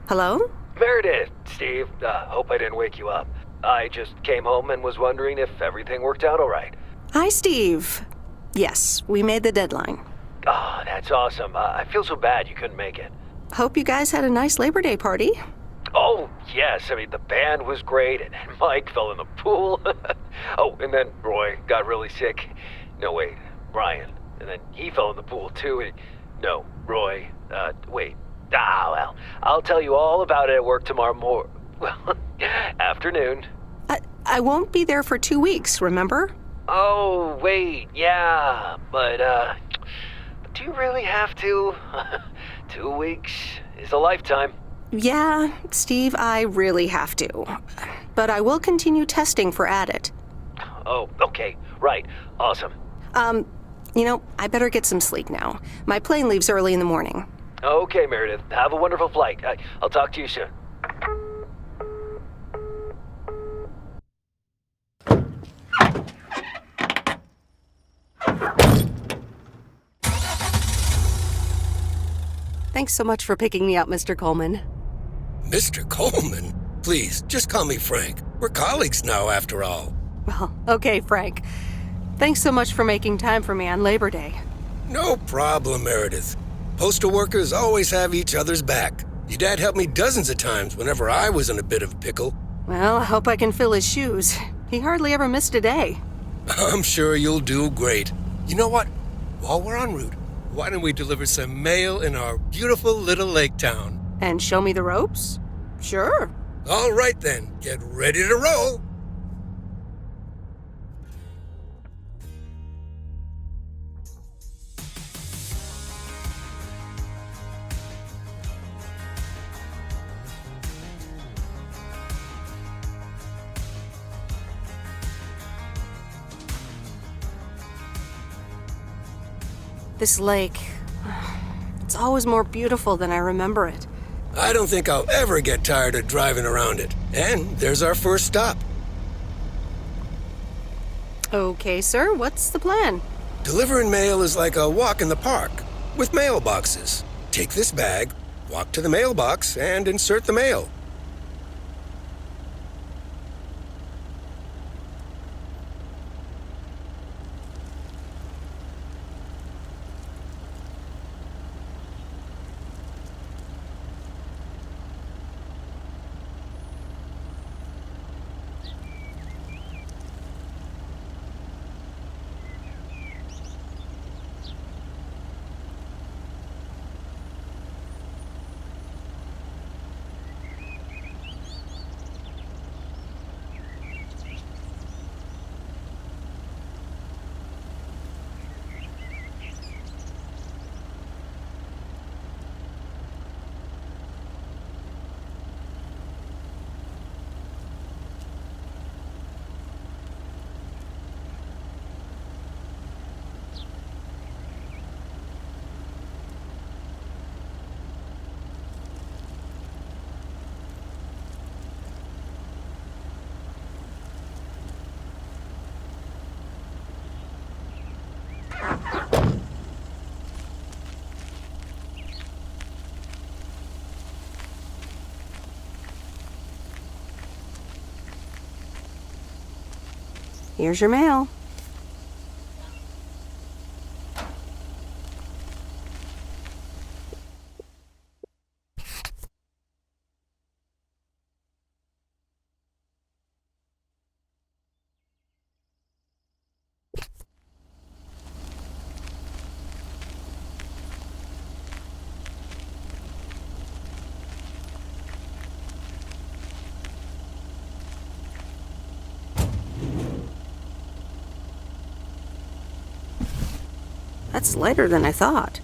Hello? Meredith, Steve, hope I didn't wake you up. I just came home and was wondering if everything worked out all right. Hi, Steve. Yes, we made the deadline. Oh, that's awesome. I feel so bad you couldn't make it. Hope you guys had a nice Labor Day party. Oh, yes. I mean, the band was great, and Mike fell in the pool. Oh, and then Roy got really sick. No, wait, Brian. And then he fell in the pool, too. No, Roy. Wait. Well, I'll tell you all about it at work tomorrow afternoon. I won't be there for 2 weeks, remember? Oh, wait, yeah, but do you really have to? 2 weeks is a lifetime. Yeah, Steve, I really have to. But I will continue testing for Addit. Oh, okay, right, awesome. I better get some sleep now. My plane leaves early in the morning. Okay, Meredith, have a wonderful flight. I'll talk to you soon. Thanks so much for picking me up, Mr. Coleman. Mr. Coleman? Please, just call me Frank. We're colleagues now, after all. Well, okay, Frank. Thanks so much for making time for me on Labor Day. No problem, Meredith. Postal workers always have each other's back. Your dad helped me dozens of times whenever I was in a bit of a pickle. Well, I hope I can fill his shoes. He hardly ever missed a day. I'm sure you'll do great. You know what? While we're en route, why don't we deliver some mail in our beautiful little lake town? And show me the ropes? Sure. All right then, get ready to roll. This lake, it's always more beautiful than I remember it. I don't think I'll ever get tired of driving around it. And there's our first stop. Okay, sir, what's the plan? Delivering mail is like a walk in the park, with mailboxes. Take this bag, walk to the mailbox, and insert the mail. Here's your mail. That's lighter than I thought.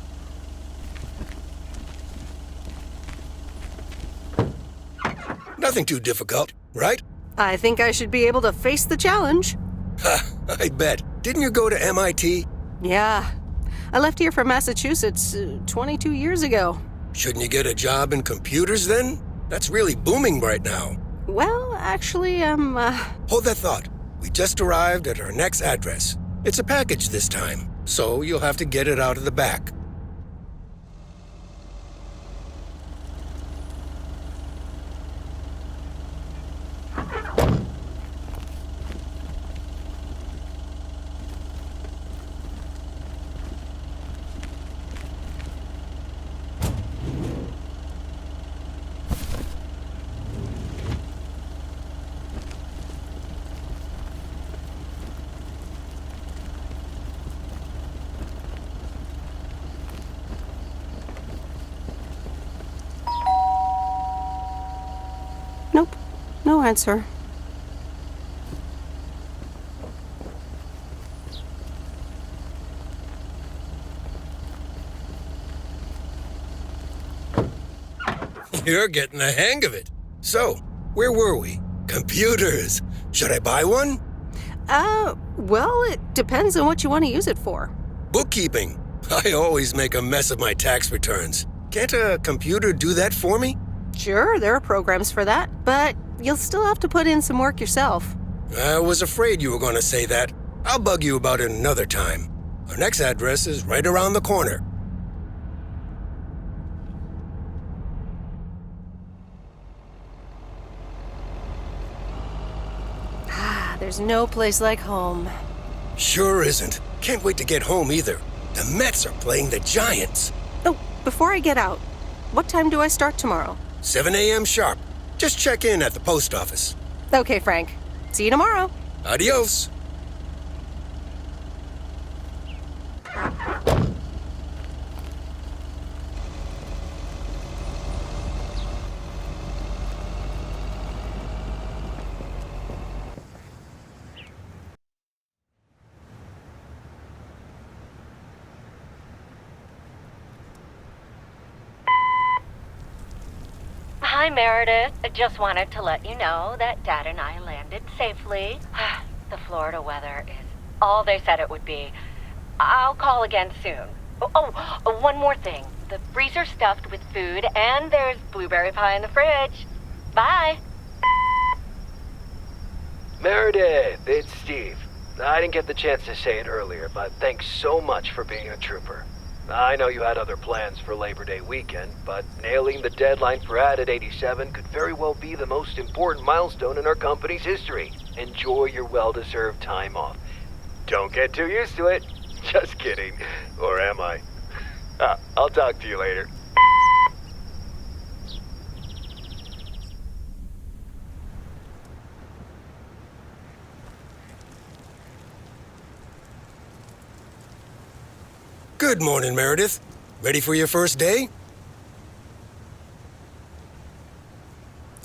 Nothing too difficult, right? I think I should be able to face the challenge. Ha, I bet. Didn't you go to MIT? Yeah. I left here from Massachusetts 22 years ago. Shouldn't you get a job in computers then? That's really booming right now. Well, actually, Hold that thought. We just arrived at our next address. It's a package this time, so you'll have to get it out of the back. No answer. You're getting the hang of it. So, where were we? Computers. Should I buy one? Well, it depends on what you want to use it for. Bookkeeping. I always make a mess of my tax returns. Can't a computer do that for me? Sure, there are programs for that, but you'll still have to put in some work yourself. I was afraid you were going to say that. I'll bug you about it another time. Our next address is right around the corner. There's no place like home. Sure isn't. Can't wait to get home either. The Mets are playing the Giants. Oh, before I get out, what time do I start tomorrow? 7 a.m. sharp. Just check in at the post office. Okay, Frank. See you tomorrow. Adios. Hi, Meredith. I just wanted to let you know that Dad and I landed safely. The Florida weather is all they said it would be. I'll call again soon. One more thing. The freezer's stuffed with food, and there's blueberry pie in the fridge. Bye. Meredith, it's Steve. I didn't get the chance to say it earlier, but thanks so much for being a trooper. I know you had other plans for Labor Day weekend, but nailing the deadline for Added 87 could very well be the most important milestone in our company's history. Enjoy your well-deserved time off. Don't get too used to it. Just kidding. Or am I? I'll talk to you later. Good morning, Meredith. Ready for your first day?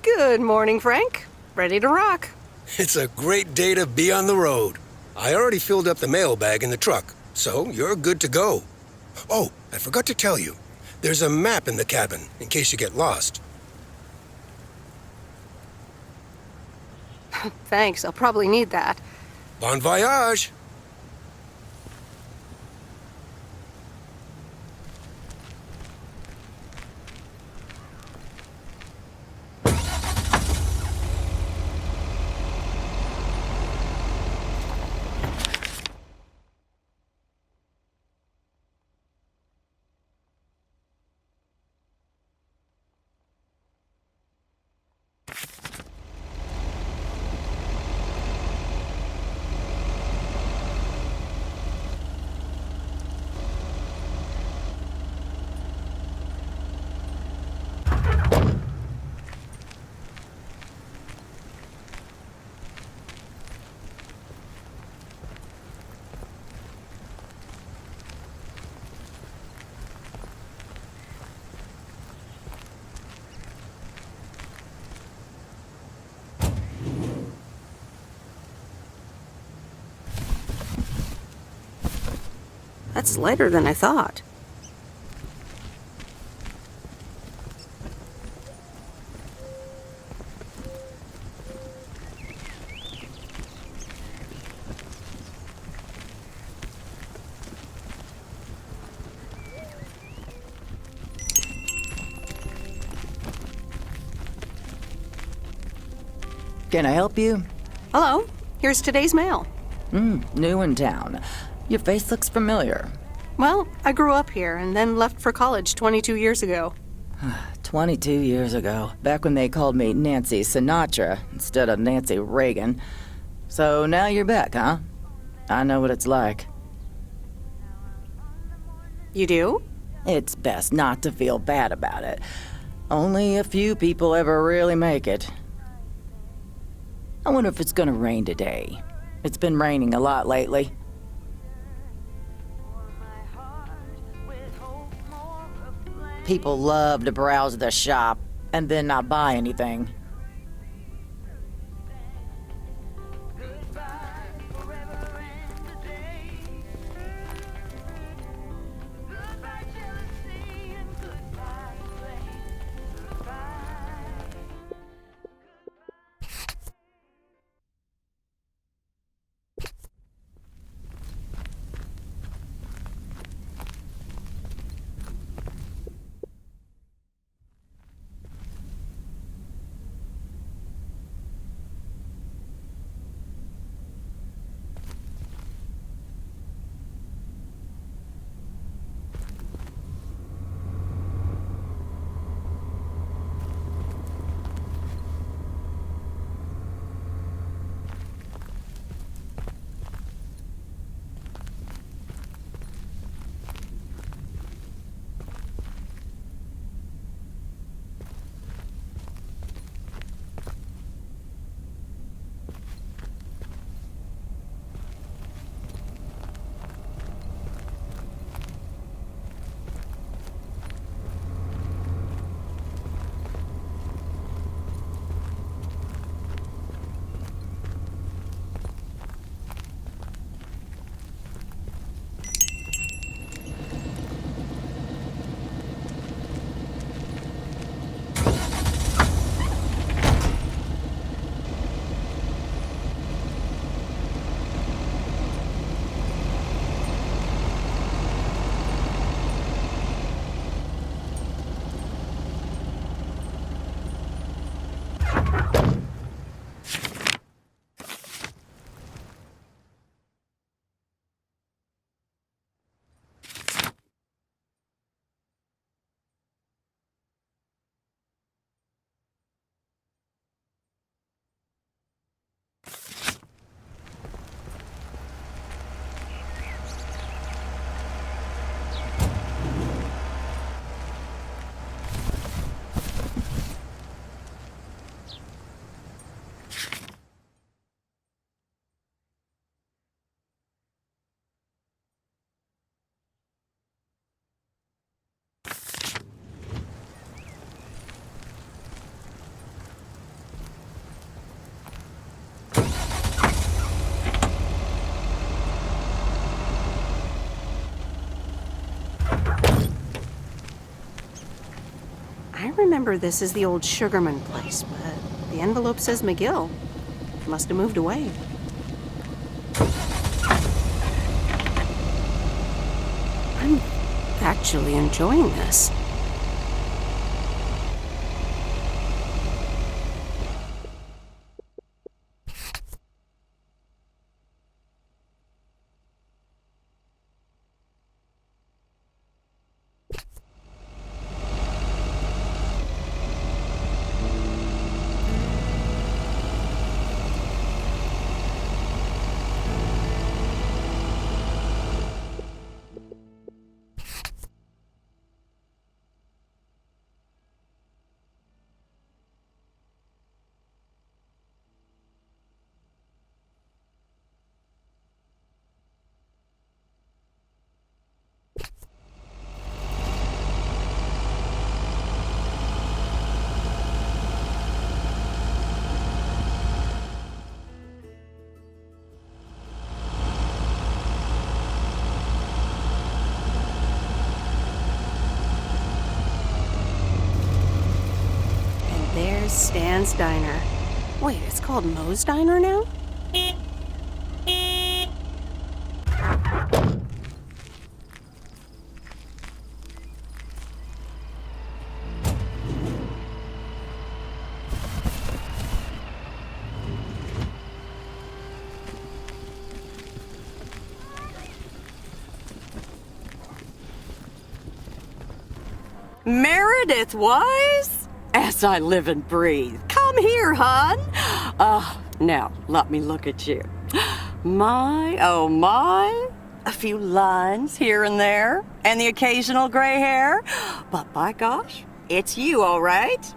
Good morning, Frank. Ready to rock. It's a great day to be on the road. I already filled up the mailbag in the truck, so you're good to go. Oh, I forgot to tell you. There's a map in the cabin, in case you get lost. Thanks, I'll probably need that. Bon voyage! That's lighter than I thought. Can I help you? Hello, here's today's mail. New in town. Your face looks familiar. Well, I grew up here and then left for college 22 years ago. 22 years ago, back when they called me Nancy Sinatra instead of Nancy Reagan. So now you're back, huh? I know what it's like. You do? It's best not to feel bad about it. Only a few people ever really make it. I wonder if it's gonna rain today. It's been raining a lot lately. People love to browse the shop and then not buy anything. remember this as the old Sugarman place, but the envelope says McGill. Must have moved away. I'm actually enjoying this. There's Stan's Diner. Wait, it's called Moe's Diner now? Meredith Wise? As I live and breathe. Come here, hon. Now, let me look at you. My, oh my. A few lines here and there, and the occasional gray hair. But by gosh, it's you, all right?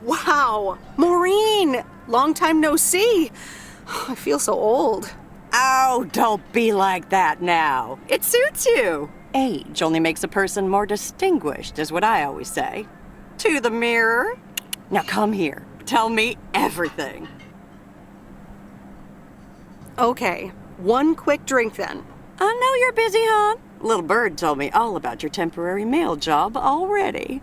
Wow! Maureen! Long time no see. I feel so old. Oh, don't be like that now. It suits you. Age only makes a person more distinguished, is what I always say. To the mirror. Now come here. Tell me everything. Okay, one quick drink then. I know you're busy, hon. Little Bird told me all about your temporary mail job already.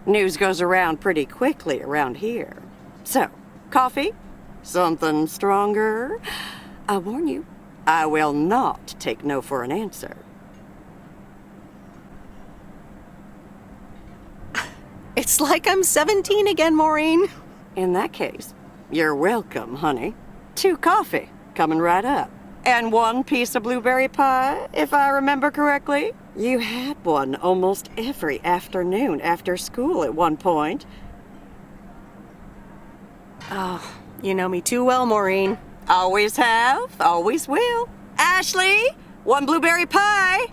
News goes around pretty quickly around here. So, coffee? Something stronger? I warn you, I will not take no for an answer. It's like I'm 17 again, Maureen. In that case, you're welcome, honey. 2 coffee, coming right up. And 1 piece of blueberry pie, if I remember correctly. You had one almost every afternoon after school at one point. Oh, you know me too well, Maureen. Always have, always will. Ashley, 1 blueberry pie.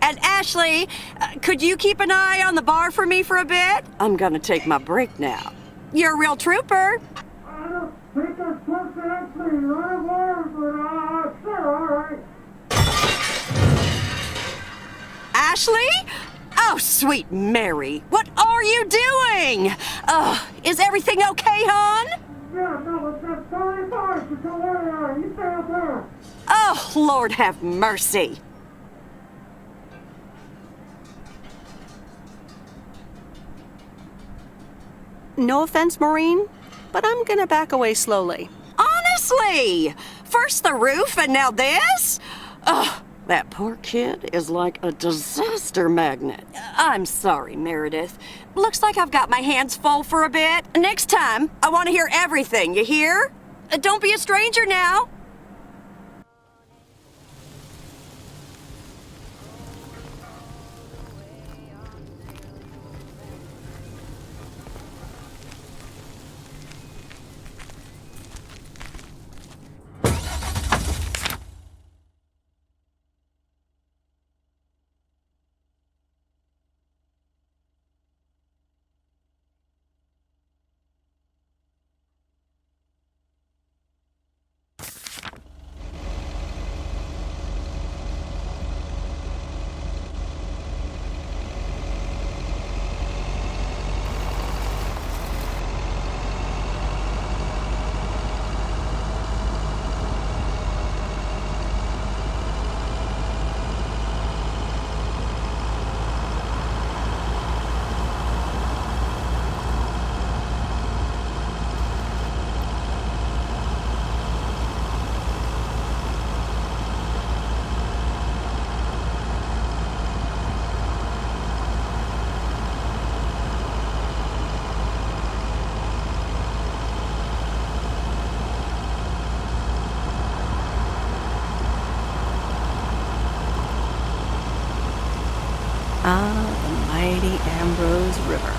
And Ashley, could you keep an eye on the bar for me for a bit? I'm gonna take my break now. You're a real trooper. I don't think I spoke to Ashley right away, but sure, all right. Ashley? Oh, sweet Mary, what are you doing? Is everything okay, hon? Yeah, no, it's totally fine, so don't worry, you stay up there. Oh, Lord have mercy. No offense, Maureen, but I'm gonna back away slowly. Honestly, first the roof and now this? Ugh, that poor kid is like a disaster magnet. I'm sorry, Meredith. Looks like I've got my hands full for a bit. Next time, I want to hear everything, you hear? Don't be a stranger now. Ambrose River.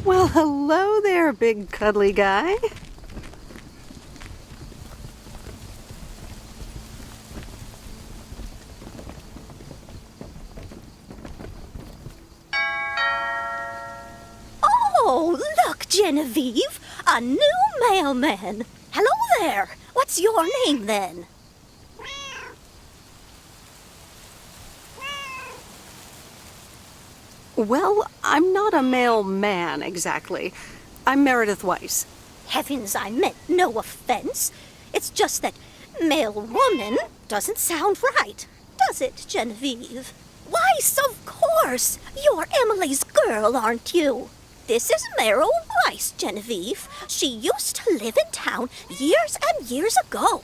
Well, hello there, big cuddly guy. Oh, look, Genevieve, a new mailman. Hello there. What's your name then? Well, I'm not a mailman exactly. I'm Meredith Weiss. Heavens, I meant no offense. It's just that male woman doesn't sound right, does it, Genevieve? Weiss, of course. You're Emily's girl, aren't you? This is Meryl Weiss, Genevieve. She used to live in town years and years ago.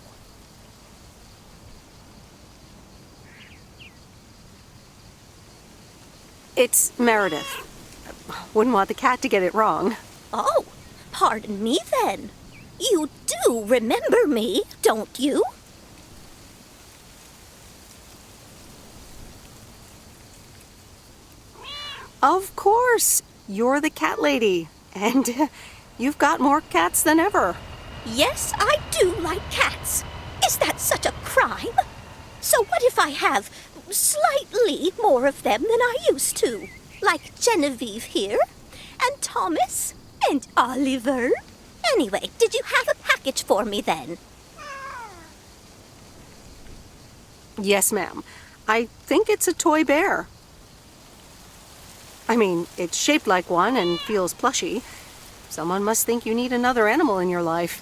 It's Meredith. Wouldn't want the cat to get it wrong. Oh, pardon me then. You do remember me, don't you? Of course. You're the cat lady. And you've got more cats than ever. Yes, I do like cats. Is that such a crime? So what if I have slightly more of them than I used to? Like Genevieve here, and Thomas, and Oliver. Anyway, did you have a package for me then? Yes, ma'am. I think it's a toy bear. I mean, it's shaped like one and feels plushy. Someone must think you need another animal in your life.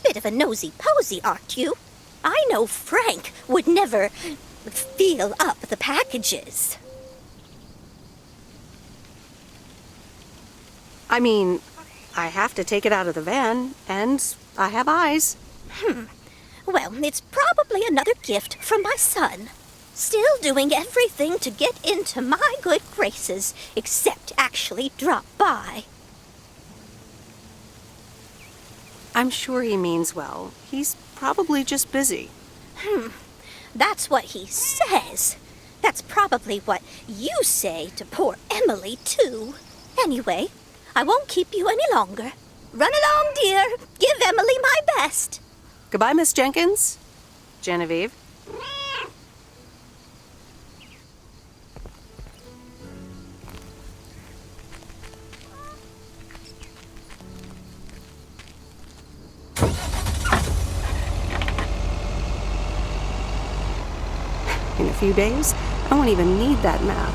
Bit of a nosy-posy, aren't you? I know Frank would never feel up the packages. I mean, I have to take it out of the van, and I have eyes. Well, it's probably another gift from my son. Still doing everything to get into my good graces, except actually drop by. I'm sure he means well. He's probably just busy. That's what he says. That's probably what you say to poor Emily, too. Anyway, I won't keep you any longer. Run along, dear. Give Emily my best. Goodbye, Miss Jenkins. Genevieve. In a few days, I won't even need that map.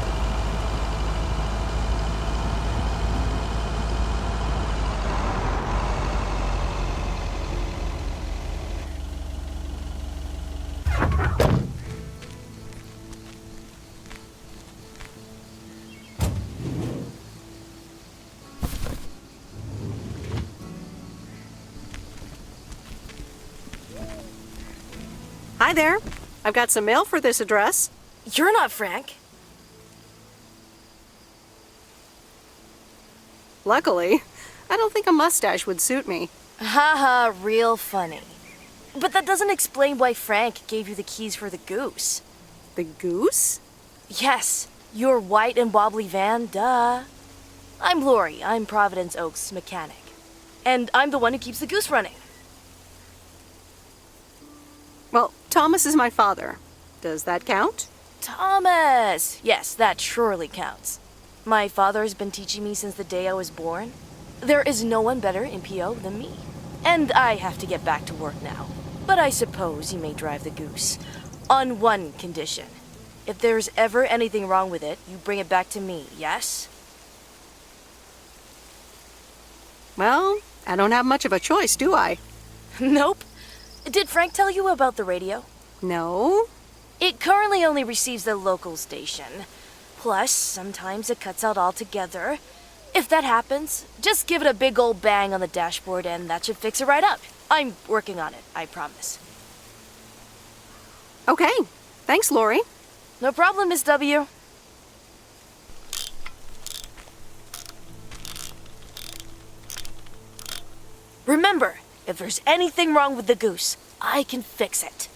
Hi there. I've got some mail for this address. You're not Frank. Luckily, I don't think a mustache would suit me. Haha, real funny. But that doesn't explain why Frank gave you the keys for the goose. The goose? Yes, your white and wobbly van, duh. I'm Lori, I'm Providence Oaks' mechanic. And I'm the one who keeps the goose running. Well, Thomas is my father. Does that count? Thomas! Yes, that surely counts. my father has been teaching me since the day I was born. There is no one better in PO than me. And I have to get back to work now. But I suppose you may drive the goose. On one condition. If there's ever anything wrong with it, you bring it back to me, yes? Well, I don't have much of a choice, do I? Nope. Did Frank tell you about the radio? No. It currently only receives the local station. Plus, sometimes it cuts out altogether. If that happens, just give it a big old bang on the dashboard and that should fix it right up. I'm working on it, I promise. Okay. Thanks, Lori. No problem, Miss W. Remember, if there's anything wrong with the goose, I can fix it.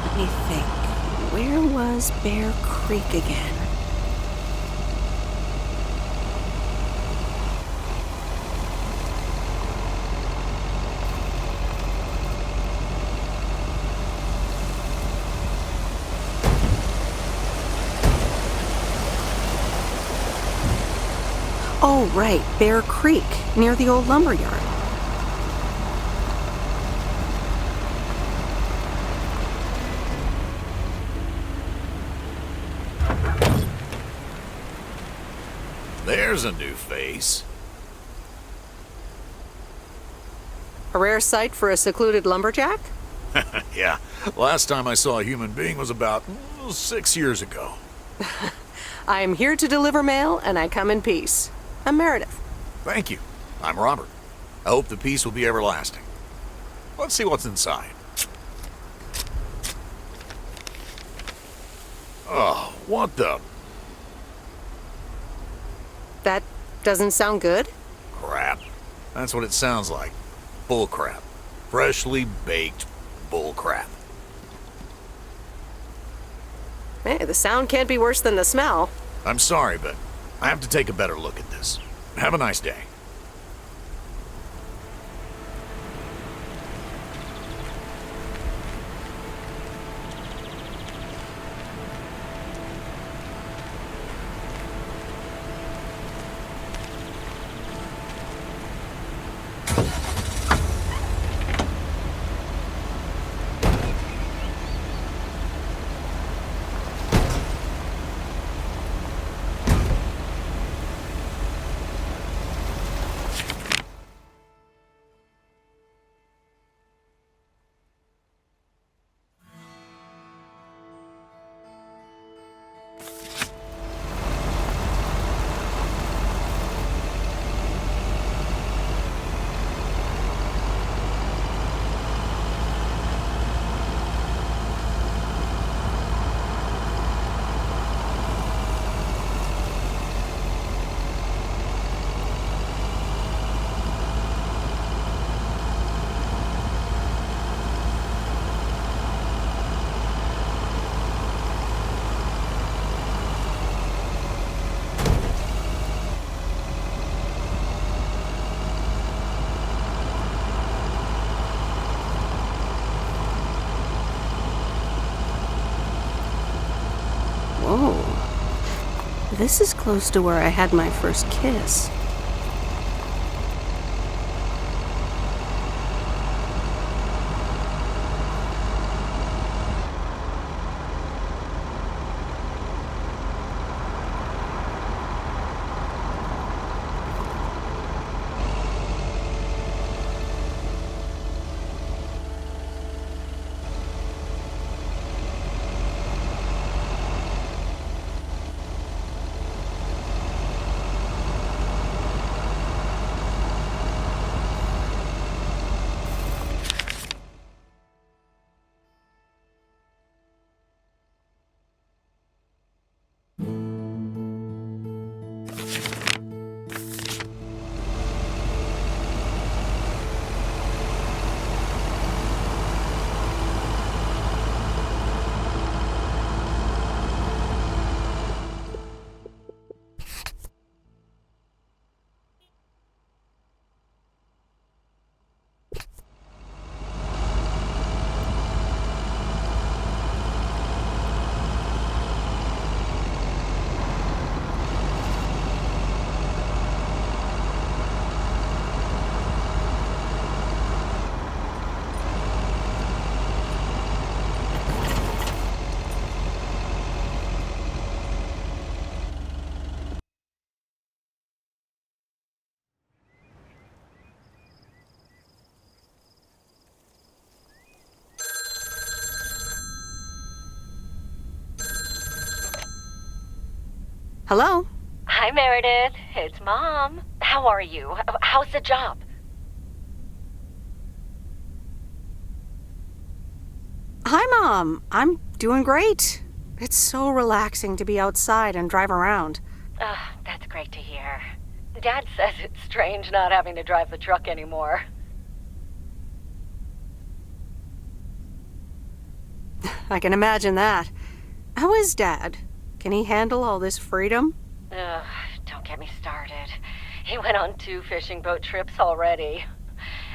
Let me think. Where was Bear Creek again? Oh, right. Bear Creek, near the old lumber yard. There's a new face. A rare sight for a secluded lumberjack? Yeah, last time I saw a human being was about 6 years ago. I am here to deliver mail, and I come in peace. I'm Meredith. Thank you. I'm Robert. I hope the peace will be everlasting. Let's see what's inside. Oh, what the... That doesn't sound good. crap. That's what it sounds like. Bull crap. Freshly baked bull crap. Hey, the sound can't be worse than the smell. I'm sorry, but I have to take a better look at this. Have a nice day. Whoa. This is close to where I had my first kiss. Hello? Hi, Meredith. It's Mom. How are you? How's the job? Hi, Mom. I'm doing great. It's so relaxing to be outside and drive around. That's great to hear. Dad says it's strange not having to drive the truck anymore. I can imagine that. How is Dad? Can he handle all this freedom? Don't get me started. He went on 2 fishing boat trips already.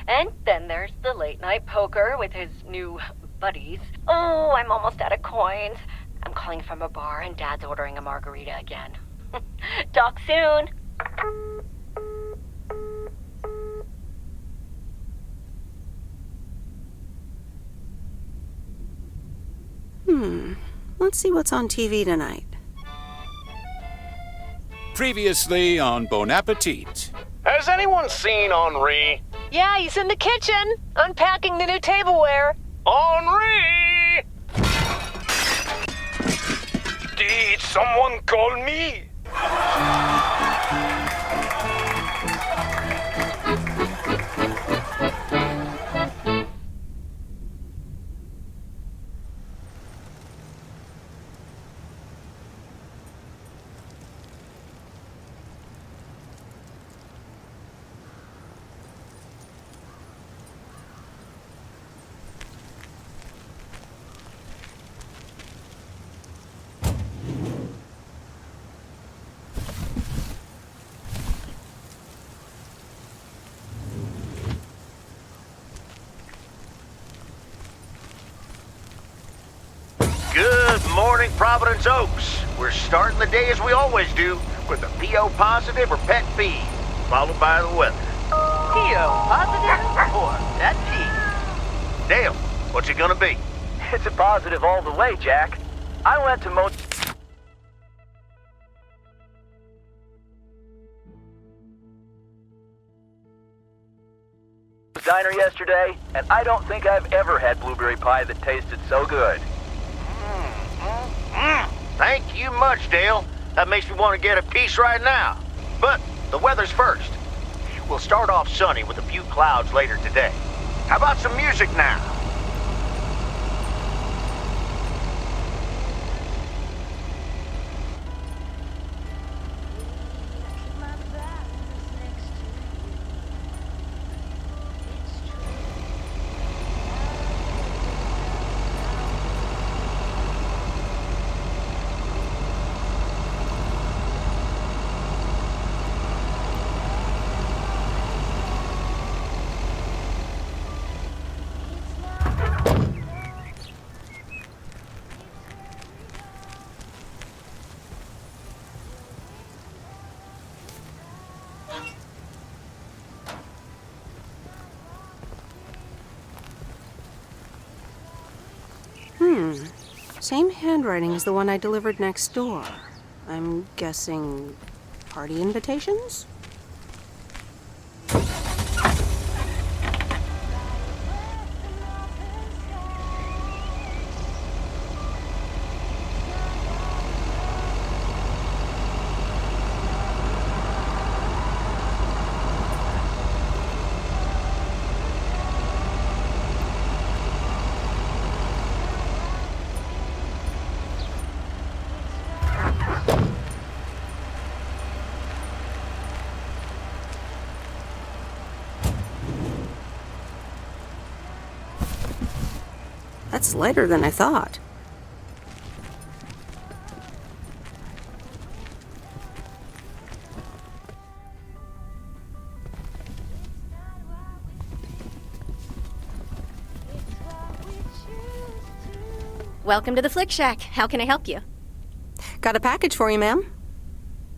And then there's the late night poker with his new buddies. Oh, I'm almost out of coins. I'm calling from a bar and Dad's ordering a margarita again. Talk soon. Let's see what's on TV tonight. Previously on Bon Appetit. Has anyone seen Henri? Yeah, he's in the kitchen, unpacking the new tableware. Henri! Did someone call me? Good morning, Providence Oaks. We're starting the day as we always do, with a PO positive or pet peeve, followed by the weather. PO positive or pet peeve? Dale, what's it gonna be? It's a positive all the way, Jack. I went to diner yesterday, and I don't think I've ever had blueberry pie that tasted so good. Thank you much, Dale. That makes me want to get a piece right now. But the weather's first. We'll start off sunny with a few clouds later today. How about some music now? Same handwriting as the one I delivered next door. I'm guessing party invitations? That's lighter than I thought. Welcome to the Flick Shack. How can I help you? Got a package for you, ma'am.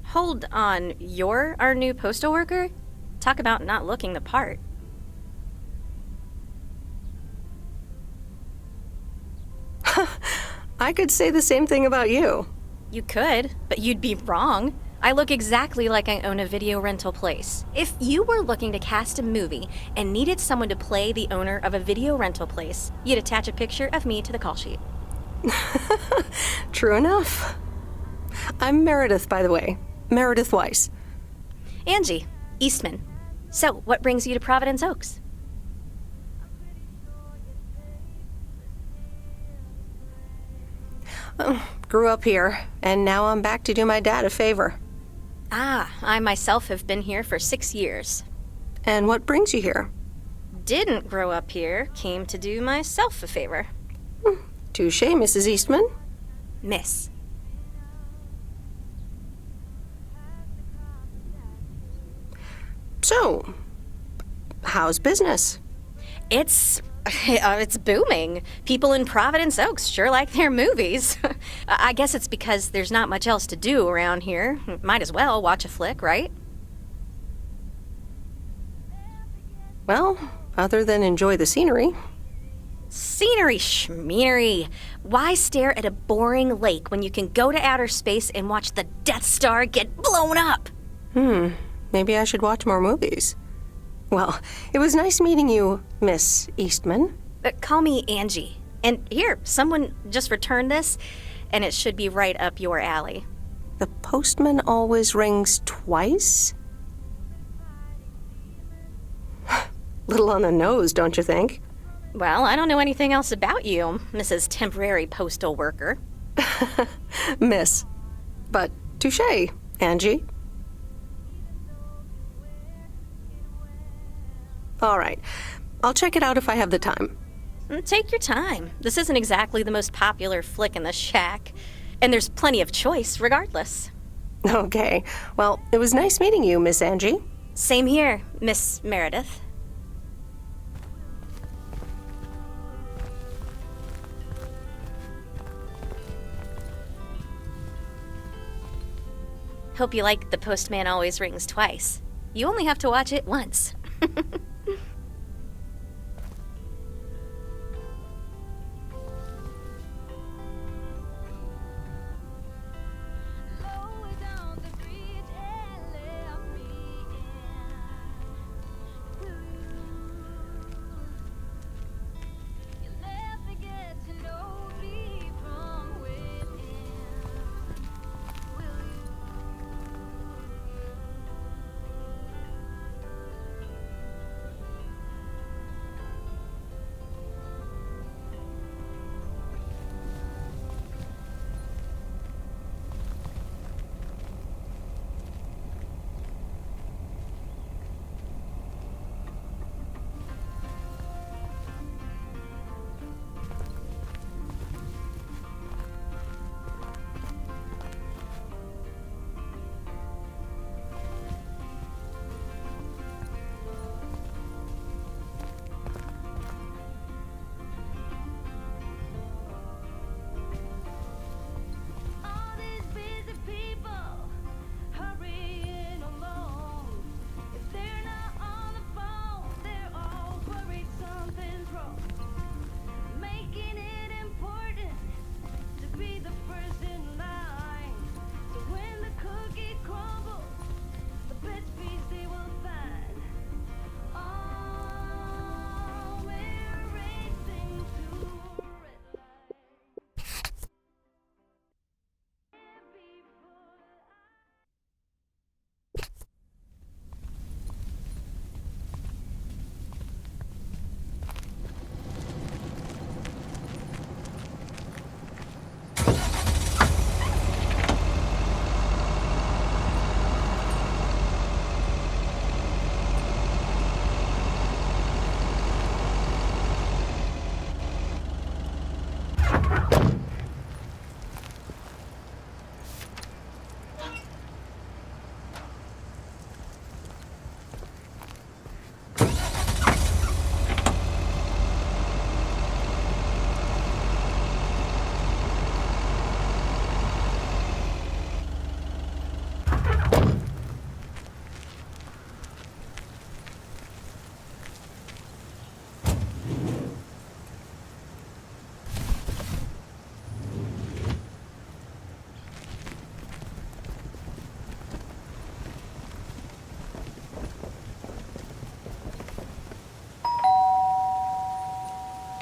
Hold on. You're our new postal worker? Talk about not looking the part. I could say the same thing about you. You could, but you'd be wrong. I look exactly like I own a video rental place. If you were looking to cast a movie and needed someone to play the owner of a video rental place, you'd attach a picture of me to the call sheet. True enough. I'm Meredith, by the way. Meredith Weiss. Angie, Eastman. So, what brings you to Providence Oaks? Grew up here, and now I'm back to do my dad a favor. Ah, I myself have been here for 6 years. And what brings you here? Didn't grow up here, came to do myself a favor. Touche, Mrs. Eastman. Miss. So, how's business? It's booming. People in Providence Oaks sure like their movies. I guess it's because there's not much else to do around here. Might as well watch a flick, right? Well, other than enjoy the scenery. Scenery schmeary. Why stare at a boring lake when you can go to outer space and watch the Death Star get blown up? Maybe I should watch more movies. Well, it was nice meeting you, Miss Eastman. Call me Angie. And here, someone just returned this, and it should be right up your alley. The postman always rings twice? Little on the nose, don't you think? Well, I don't know anything else about you, Mrs. Temporary Postal Worker. Miss. But touche, Angie. All right. I'll check it out if I have the time. Take your time. This isn't exactly the most popular flick in the shack. And there's plenty of choice, regardless. Okay. Well, it was nice meeting you, Miss Angie. Same here, Miss Meredith. Hope you like The Postman Always Rings Twice. You only have to watch it once.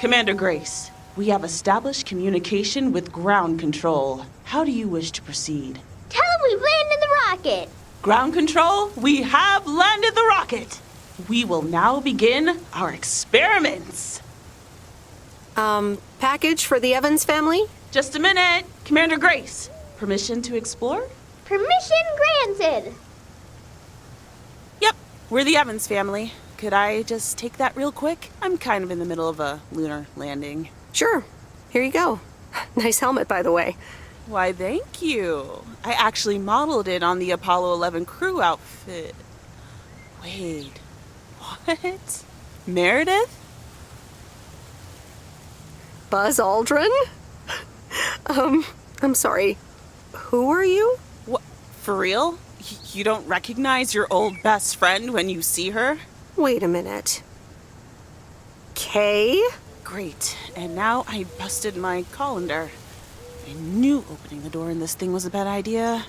Commander Grace, we have established communication with ground control. How do you wish to proceed? we've landed the rocket. Ground control, we have landed the rocket. We will now begin our experiments. Package for the Evans family? Just a minute. Commander Grace, permission to explore? Permission granted. Yep, we're the Evans family. Could I just take that real quick? I'm kind of in the middle of a lunar landing. Sure. Here you go. Nice helmet, by the way. Why, thank you. I actually modeled it on the Apollo 11 crew outfit. Wait, what? Meredith? Buzz Aldrin? I'm sorry. Who are you? What? For real? You don't recognize your old best friend when you see her? Wait a minute. Kay? Great. And now I busted my colander. I knew opening the door in this thing was a bad idea.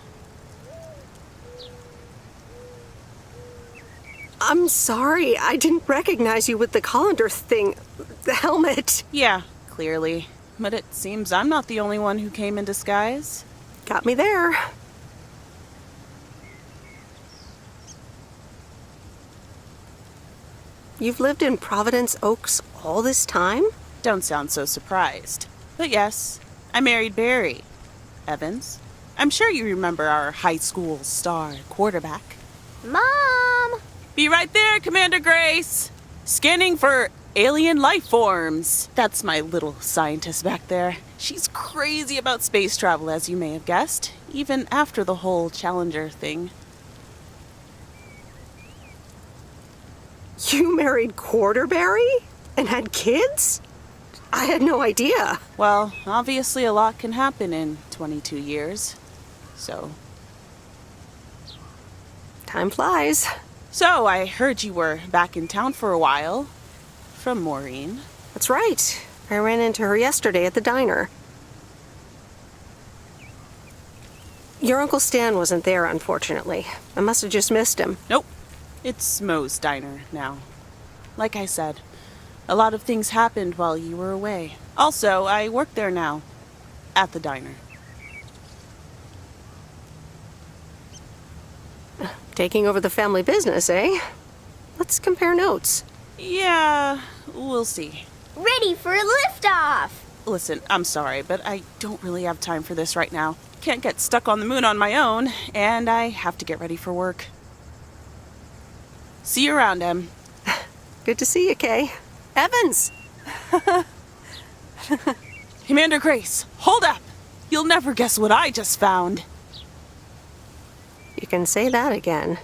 I'm sorry. I didn't recognize you with the colander thing. The helmet. Yeah, clearly. But it seems I'm not the only one who came in disguise. Got me there. You've lived in Providence Oaks all this time? Don't sound so surprised. But yes, I married Barry Evans. I'm sure you remember our high school star quarterback. Mom! Be right there, Commander Grace! Scanning for alien life forms. That's my little scientist back there. She's crazy about space travel, as you may have guessed, even after the whole Challenger thing. You married Quarterberry? And had kids? I had no idea. Well, obviously a lot can happen in 22 years. So... time flies. So, I heard you were back in town for a while. From Maureen. That's right. I ran into her yesterday at the diner. Your Uncle Stan wasn't there, unfortunately. I must have just missed him. Nope. It's Moe's diner now. Like I said, a lot of things happened while you were away. Also, I work there now. At the diner. Taking over the family business, eh? Let's compare notes. Yeah, we'll see. Ready for a liftoff! Listen, I'm sorry, but I don't really have time for this right now. Can't get stuck on the moon on my own, and I have to get ready for work. See you around, Em. Good to see you, Kay. Evans! Commander Grace, hold up! You'll never guess what I just found. You can say that again.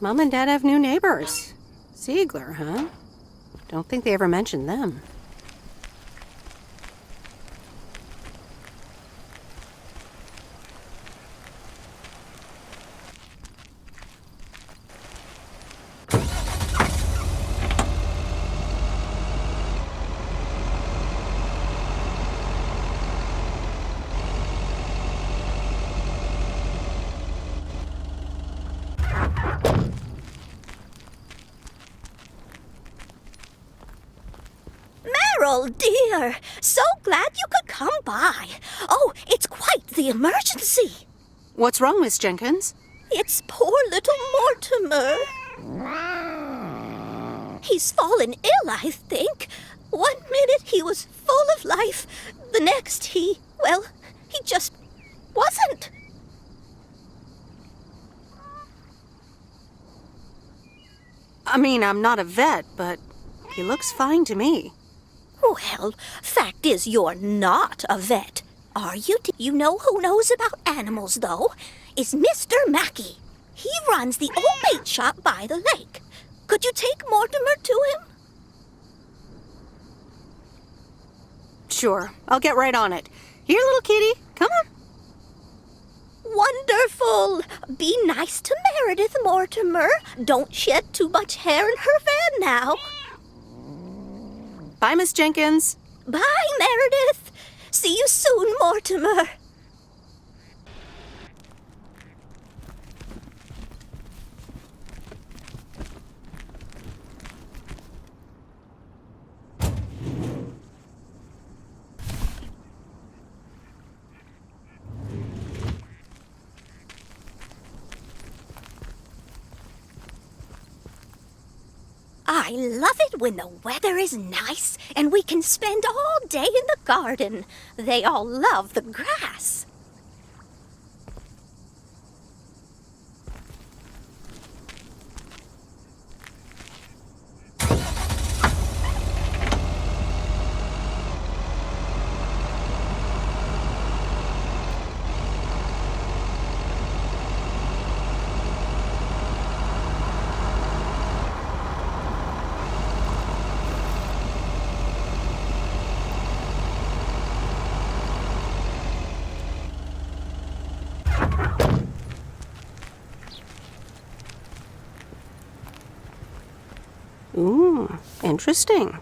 Mom and Dad have new neighbors. Ziegler, huh? Don't think they ever mentioned them. Meryl, dear, so glad you could come by. Oh, it's quite the emergency. What's wrong, Miss Jenkins? It's poor little Mortimer. He's fallen ill, I think. 1 minute he was full of life. The next he just wasn't. I mean, I'm not a vet, but he looks fine to me. Well, fact is you're not a vet. Are you? You know who knows about animals, though? Is Mr. Mackey. He runs the old bait shop by the lake. Could you take Mortimer to him? Sure, I'll get right on it. Here, little kitty, come on. Wonderful. Be nice to Meredith, Mortimer. Don't shed too much hair in her van now. Bye, Miss Jenkins. Bye, Meredith. See you soon, Mortimer. I love it when the weather is nice and we can spend all day in the garden. They all love the grass. Ooh, interesting.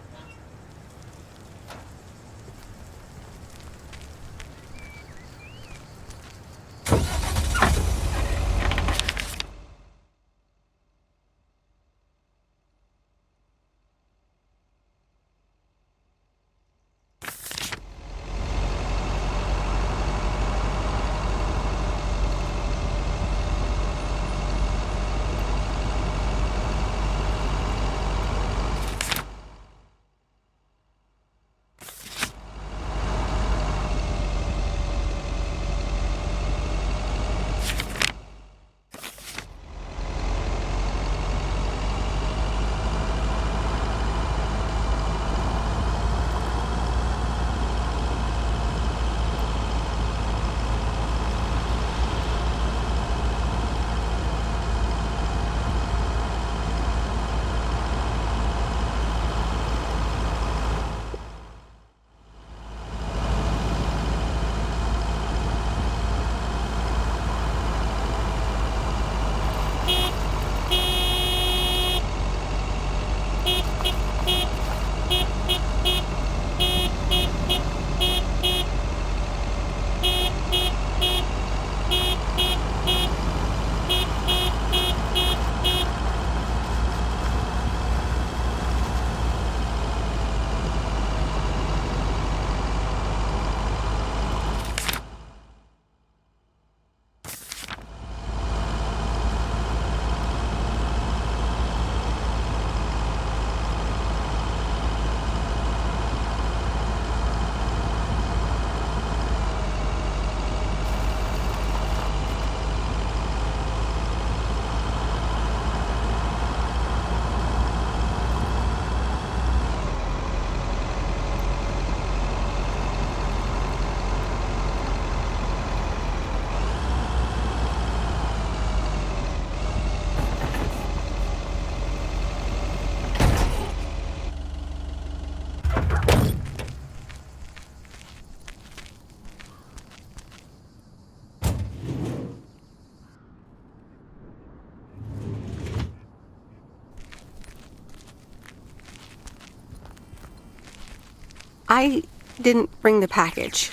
I didn't bring the package.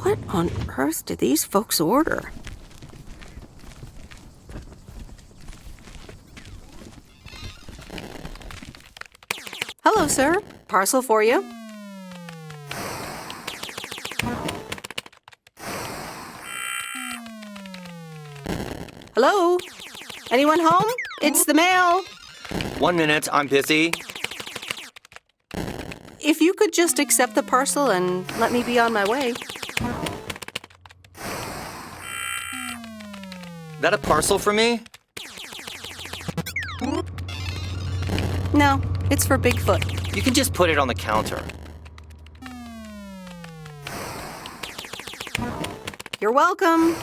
What on earth did these folks order? Hello, sir. Parcel for you. Hello? Anyone home? It's the mail. 1 minute, I'm busy. If you could just accept the parcel and let me be on my way. That a parcel for me? No, it's for Bigfoot. You can just put it on the counter. You're welcome.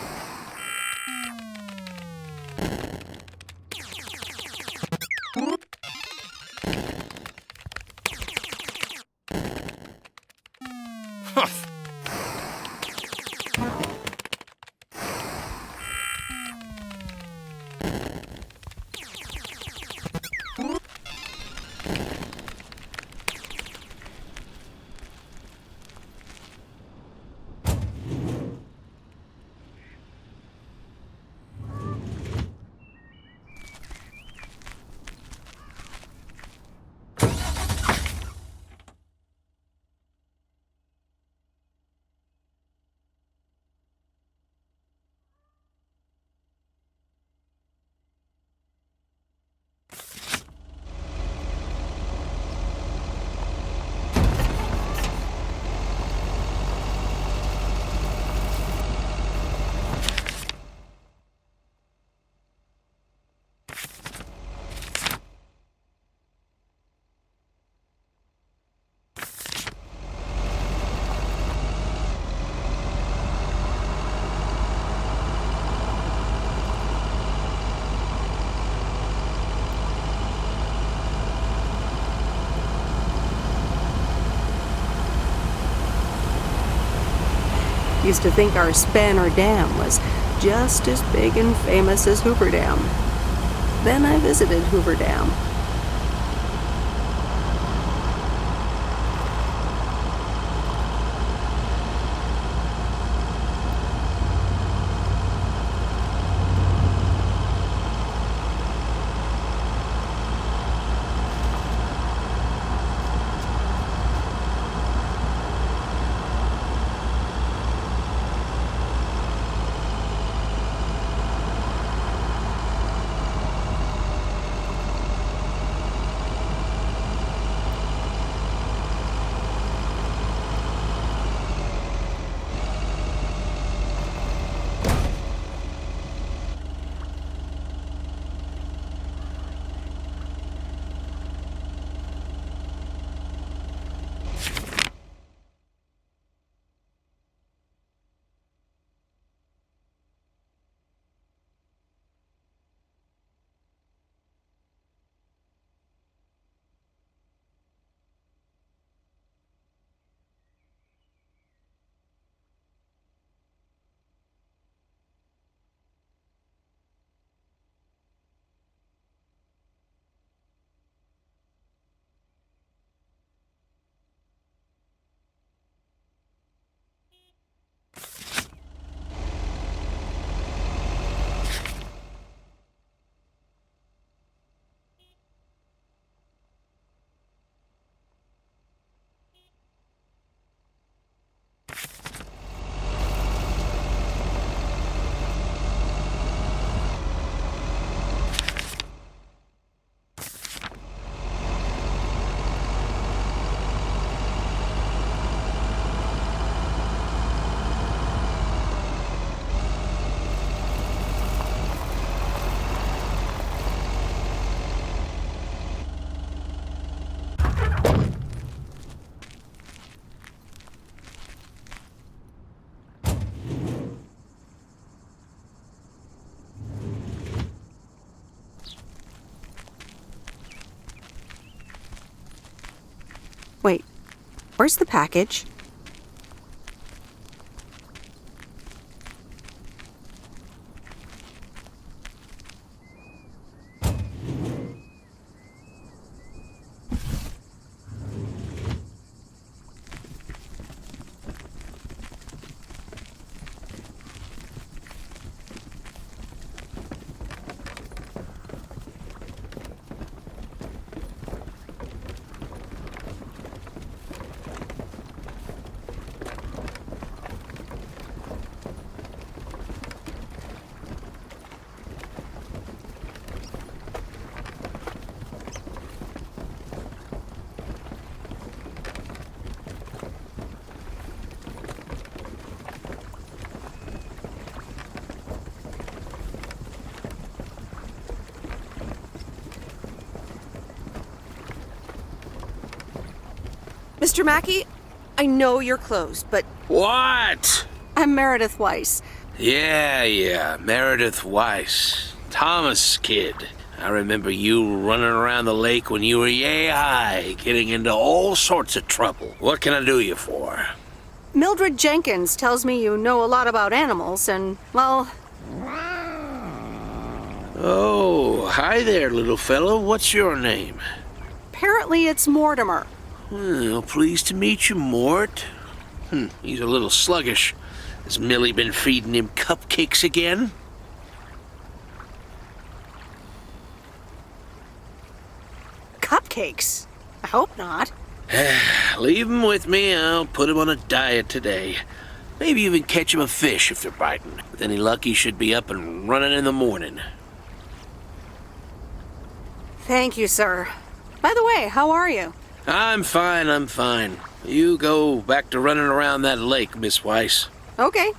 Used to think our Spanner Dam was just as big and famous as Hoover Dam. Then I visited Hoover Dam. Wait, where's the package? Mr. Mackey, I know you're closed, but... What? I'm Meredith Weiss. Yeah, Meredith Weiss. Thomas' kid. I remember you running around the lake when you were yay high, getting into all sorts of trouble. What can I do you for? Mildred Jenkins tells me you know a lot about animals, and, well... Oh, hi there, little fellow. What's your name? Apparently it's Mortimer. Well, pleased to meet you, Mort. He's a little sluggish. Has Millie been feeding him cupcakes again? Cupcakes? I hope not. Leave him with me. I'll put him on a diet today. Maybe even catch him a fish if they're biting. With any luck, he should be up and running in the morning. Thank you, sir. By the way, how are you? I'm fine. You go back to running around that lake, Miss Weiss. Okay.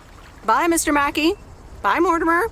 Bye, Mr. Mackey. Bye, Mortimer.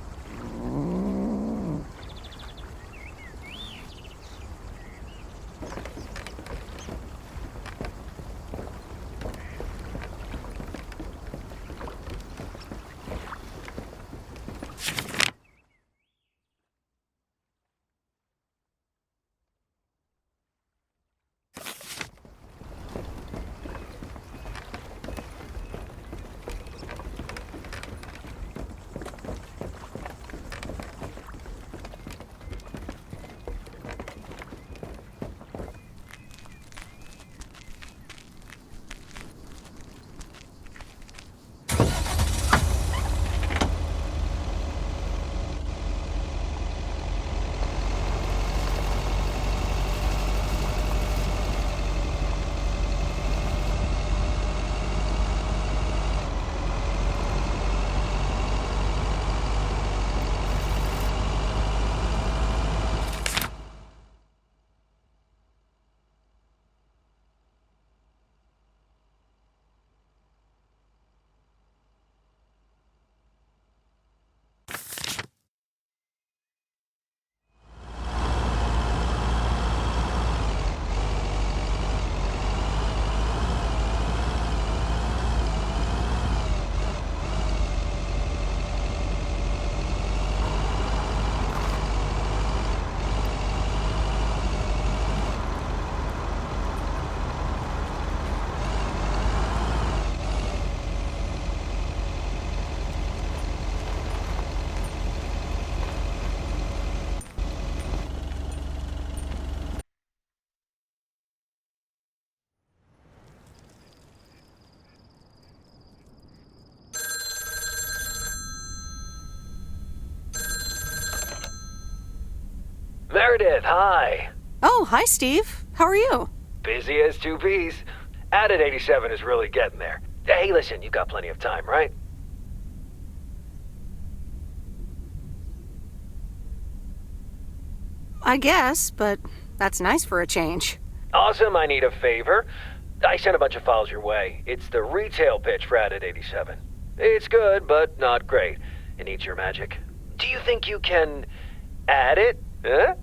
Meredith, hi. Oh, hi, Steve. How are you? Busy as two peas. Added 87 is really getting there. Hey, listen, you got plenty of time, right? I guess, but that's nice for a change. Awesome, I need a favor. I sent a bunch of files your way. It's the retail pitch for Added 87. It's good, but not great. It needs your magic. Do you think you can add it? Huh?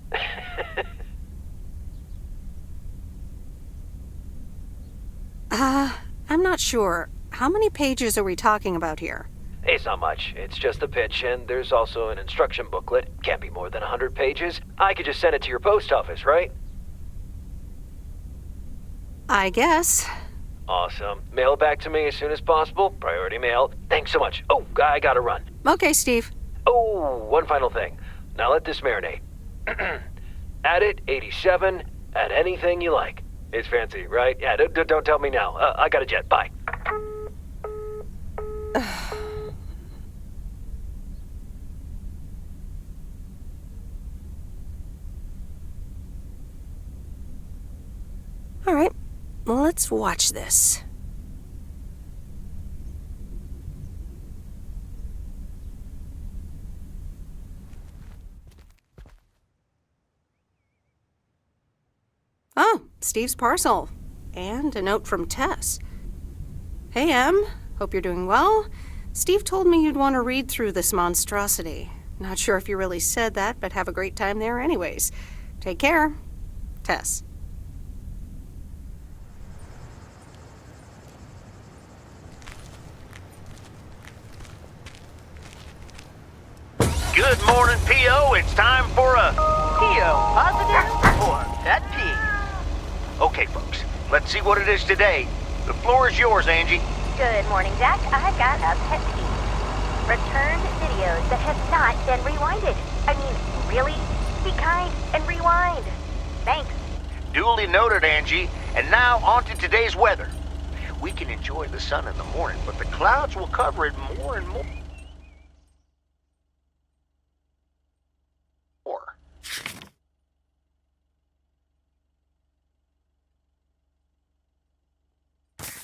I'm not sure. How many pages are we talking about here? It's not much. It's just a pitch, and there's also an instruction booklet. Can't be more than 100 pages. I could just send it to your post office, right? I guess. Awesome. Mail it back to me as soon as possible. Priority mail. Thanks so much. Oh, I gotta run. Okay, Steve. Oh, one final thing. Now let this marinate. Add it 87. Add anything you like. It's fancy, right? Yeah, don't tell me now. I got a jet. Bye. All right, well, let's watch this. Oh, Steve's parcel. And a note from Tess. Hey, Em. Hope you're doing well. Steve told me you'd want to read through this monstrosity. Not sure if you really said that, but have a great time there anyways. Take care. Tess. Good morning, P.O. It's time for a... P.O. positive or pet peeve? Okay, folks, let's see what it is today. The floor is yours, Angie. Good morning, Jack. I've got a pet peeve. Returned videos that have not been rewinded. I mean, really? Be kind and rewind. Thanks. Duly noted, Angie. And now on to today's weather. We can enjoy the sun in the morning, but the clouds will cover it more and more.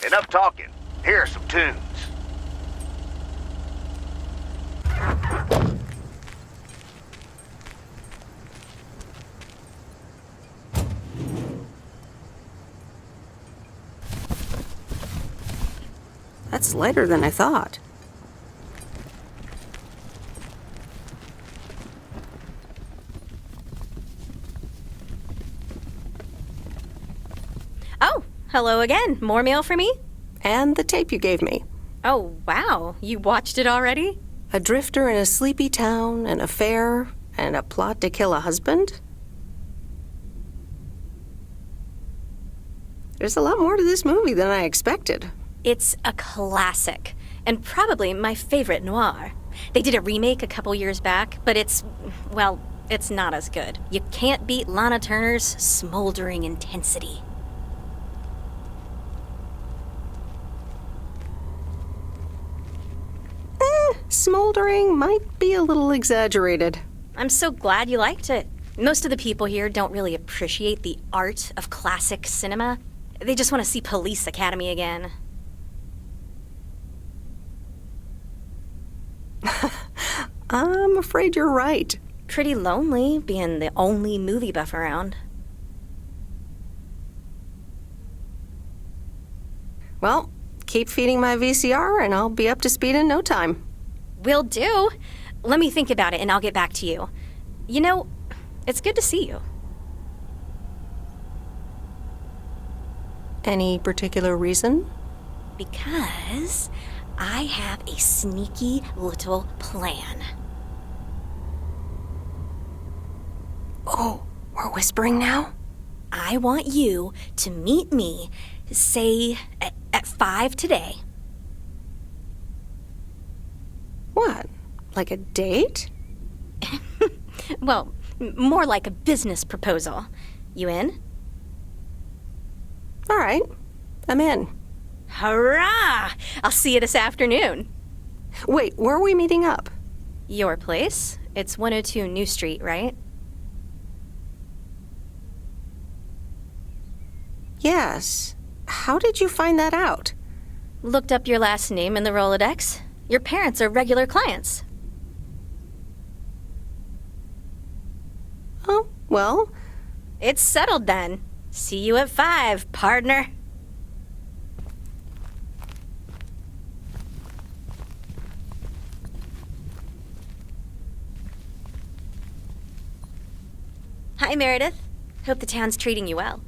Enough talking. Here are some tunes. That's lighter than I thought. Oh, hello again. More mail for me? And the tape you gave me. Oh, wow. You watched it already? A drifter in a sleepy town, an affair, and a plot to kill a husband? There's a lot more to this movie than I expected. It's a classic, and probably my favorite noir. They did a remake a couple years back, but it's not as good. You can't beat Lana Turner's smoldering intensity. Smoldering might be a little exaggerated. I'm so glad you liked it. Most of the people here don't really appreciate the art of classic cinema. They just want to see Police Academy again. I'm afraid you're right. Pretty lonely being the only movie buff around. Well, keep feeding my VCR and I'll be up to speed in no time. Will do. Let me think about it and I'll get back to you. You know, it's good to see you. Any particular reason? Because I have a sneaky little plan. Oh, we're whispering now? I want you to meet me, say, at 5 today. What? Like a date? Well, more like a business proposal. You in? All right, I'm in. Hurrah! I'll see you this afternoon. Wait, where are we meeting up? Your place? It's 102 New Street, right? Yes. How did you find that out? Looked up your last name in the Rolodex. Your parents are regular clients. Oh, well. It's settled then. See you at 5, partner. Hi, Meredith. Hope the town's treating you well.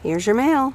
Here's your mail.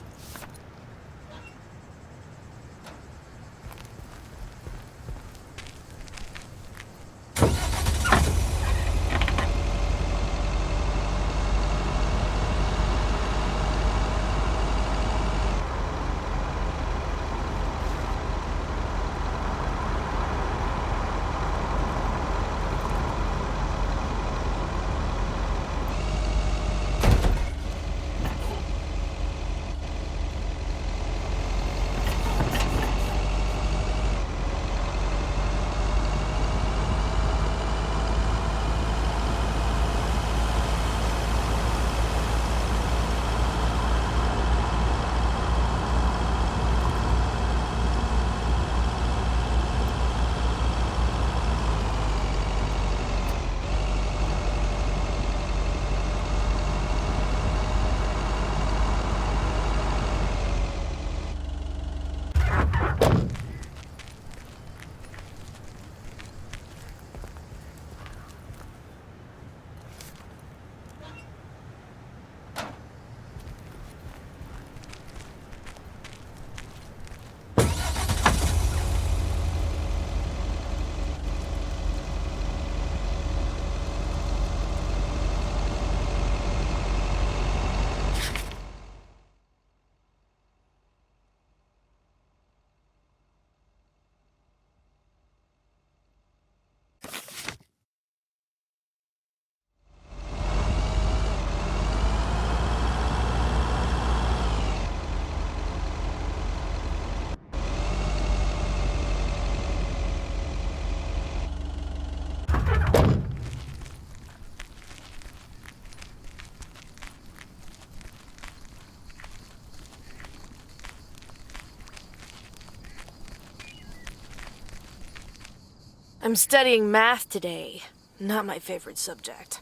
I'm studying math today. Not my favorite subject.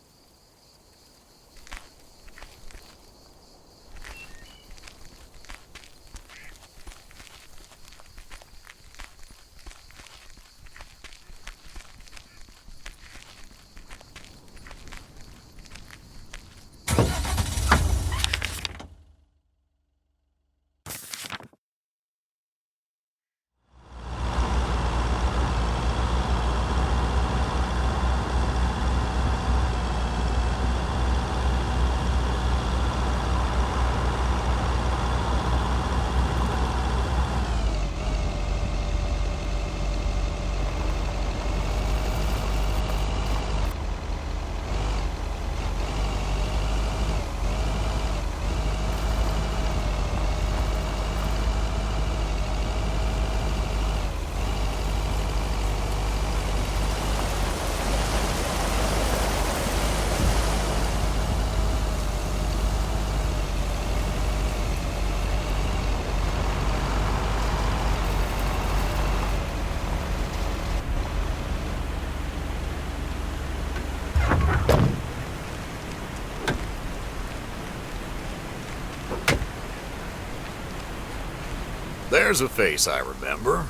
There's a face I remember.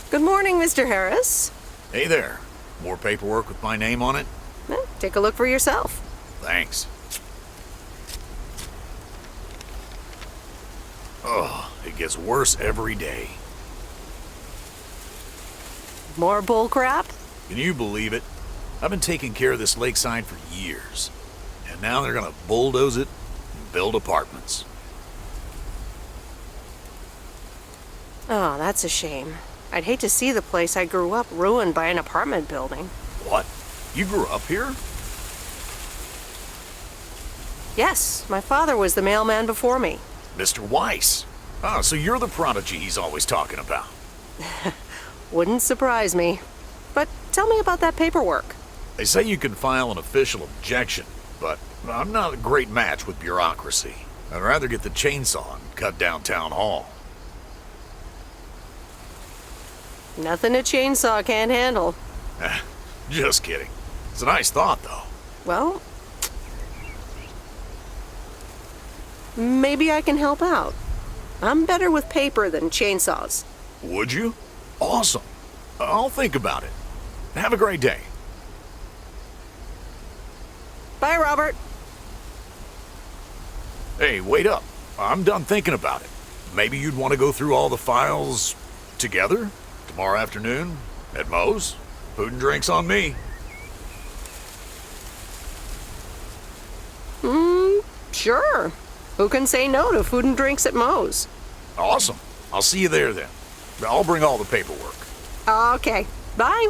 Good morning, Mr. Harris. Hey there. More paperwork with my name on it? Take a look for yourself. Thanks. Oh, it gets worse every day. More bull crap? Can you believe it? I've been taking care of this lakeside for years. And now they're gonna bulldoze it and build apartments. Oh, that's a shame. I'd hate to see the place I grew up ruined by an apartment building. What? You grew up here? Yes, my father was the mailman before me. Mr. Weiss. Ah, so you're the prodigy he's always talking about. Wouldn't surprise me. But tell me about that paperwork. They say you can file an official objection, but I'm not a great match with bureaucracy. I'd rather get the chainsaw and cut down town hall. Nothing a chainsaw can't handle. Just kidding. It's a nice thought, though. Well, maybe I can help out. I'm better with paper than chainsaws. Would you? Awesome. I'll think about it. Have a great day. Bye, Robert. Hey, wait up. I'm done thinking about it. Maybe you'd want to go through all the files together? Tomorrow afternoon? At Moe's? Food and drinks on me. Sure. Who can say no to food and drinks at Moe's? Awesome. I'll see you there then. I'll bring all the paperwork. Okay. Bye.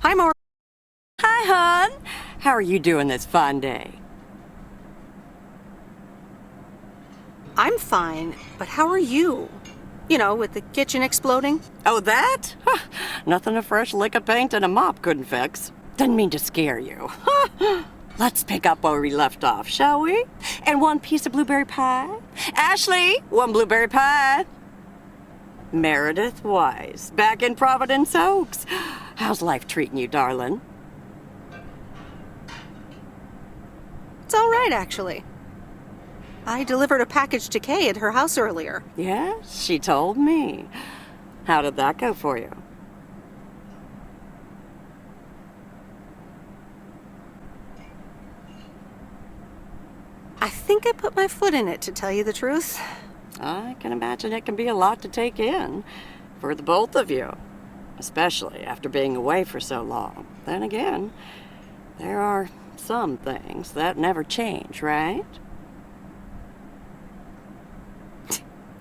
Hi, Maura. Hi, hon. How are you doing this fine day? I'm fine, but how are you? You know, with the kitchen exploding? Oh, that? Huh, nothing a fresh lick of paint and a mop couldn't fix. Didn't mean to scare you. Let's pick up where we left off, shall we? And one piece of blueberry pie? Ashley, one blueberry pie. Meredith Weiss, back in Providence Oaks. How's life treating you, darling? It's all right, actually. I delivered a package to Kay at her house earlier. Yes, she told me. How did that go for you? I think I put my foot in it, to tell you the truth. I can imagine it can be a lot to take in for the both of you, especially after being away for so long. Then again, there are some things that never change, right?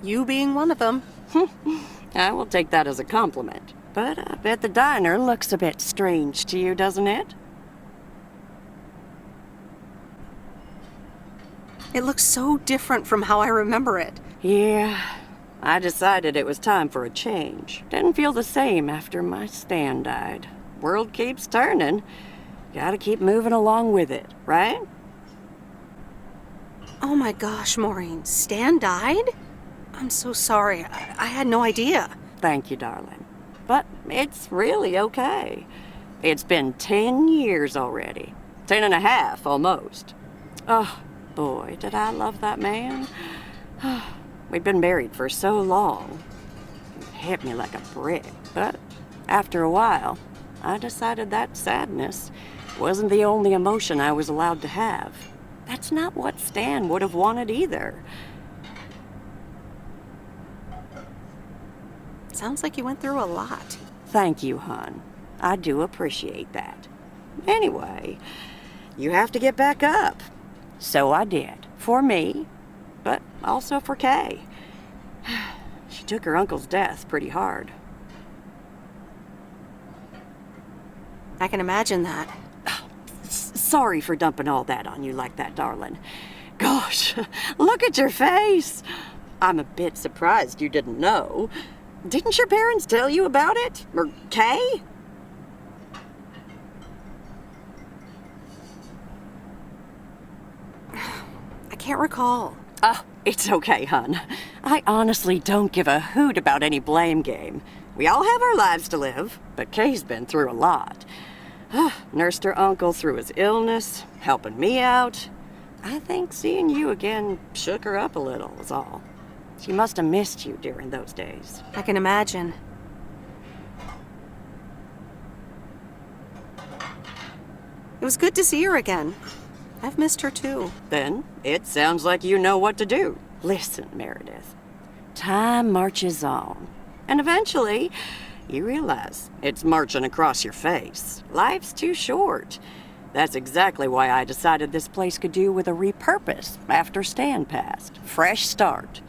You being one of them. I will take that as a compliment. But I bet the diner looks a bit strange to you, doesn't it? It looks so different from how I remember it. Yeah, I decided it was time for a change. Didn't feel the same after my Stan died. World keeps turning. Gotta keep moving along with it, right? Oh my gosh, Maureen, Stan died? I'm so sorry. I had no idea. Thank you, darling. But it's really okay. It's been 10 years already. 10 and a half, almost. Oh, boy, did I love that man. We'd been married for so long. It hit me like a brick. But after a while, I decided that sadness wasn't the only emotion I was allowed to have. That's not what Stan would have wanted either. Sounds like you went through a lot. Thank you, hon. I do appreciate that. Anyway, you have to get back up. So I did. For me, but also for Kay. She took her uncle's death pretty hard. I can imagine that. Sorry for dumping all that on you like that, darling. Gosh, look at your face. I'm a bit surprised you didn't know. Didn't your parents tell you about it? Or Kay? I can't recall. Oh, it's okay, hon. I honestly don't give a hoot about any blame game. We all have our lives to live, but Kay's been through a lot. Nursed her uncle through his illness, helping me out. I think seeing you again shook her up a little, is all. She must have missed you during those days. I can imagine. It was good to see her again. I've missed her too. Then it sounds like you know what to do. Listen, Meredith. Time marches on. And eventually, you realize it's marching across your face. Life's too short. That's exactly why I decided this place could do with a repurpose after Stan passed. Fresh start.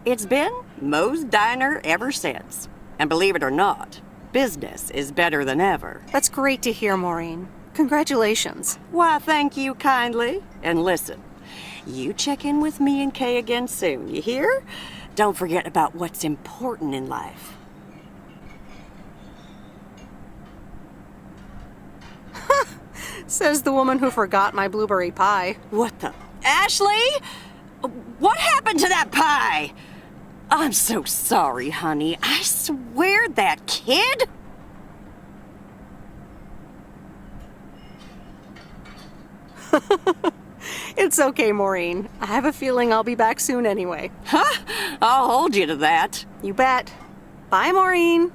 It's been Moe's Diner ever since. And believe it or not, business is better than ever. That's great to hear, Maureen. Congratulations. Why, thank you kindly. And listen, you check in with me and Kay again soon, you hear? Don't forget about what's important in life. Says the woman who forgot my blueberry pie. What the? Ashley? What happened to that pie? I'm so sorry, honey. I swear that kid... It's okay, Maureen. I have a feeling I'll be back soon anyway. Huh? I'll hold you to that. You bet. Bye, Maureen.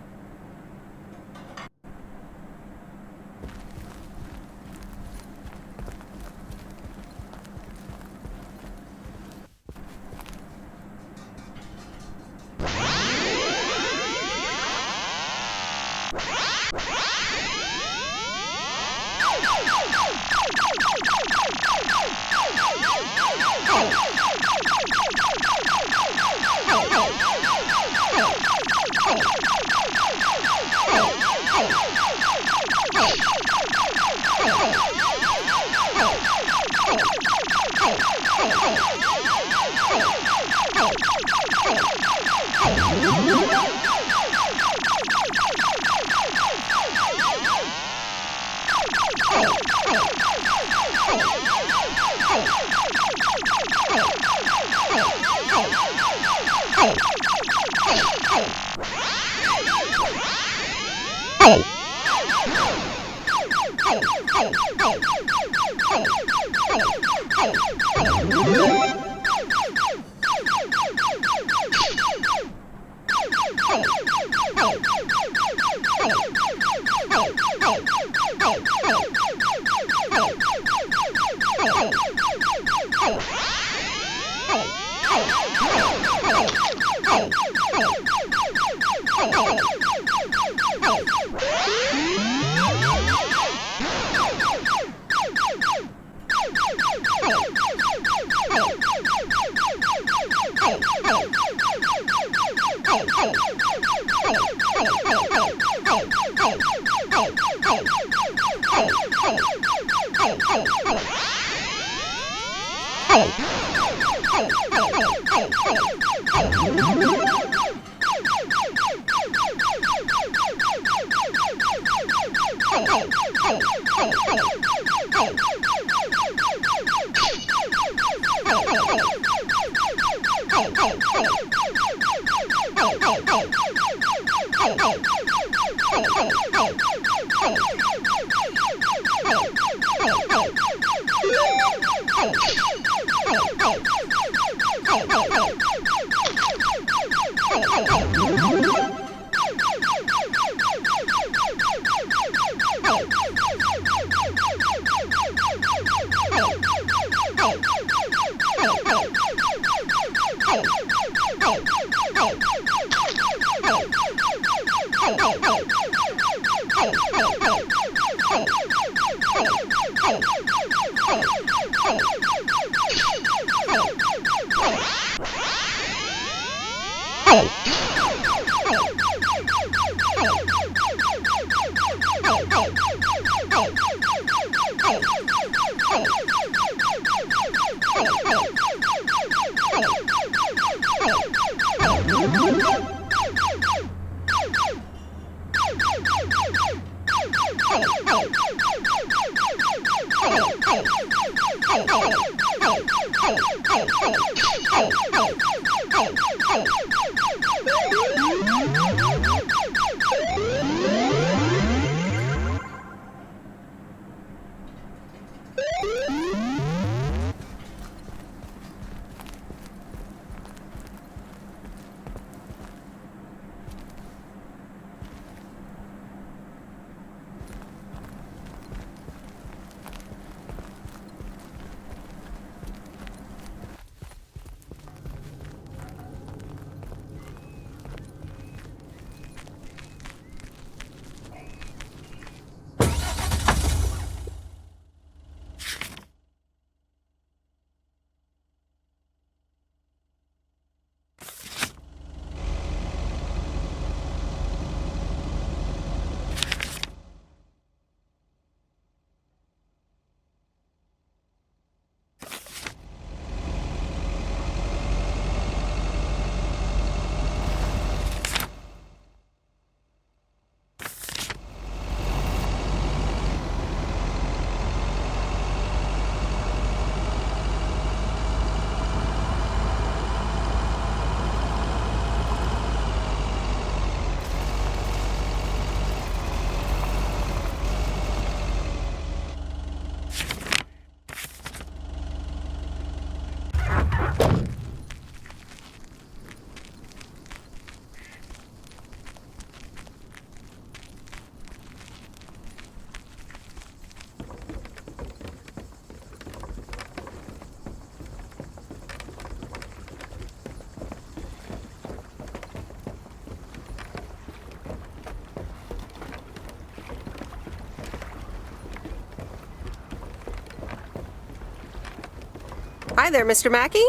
Hi there, Mr. Mackey.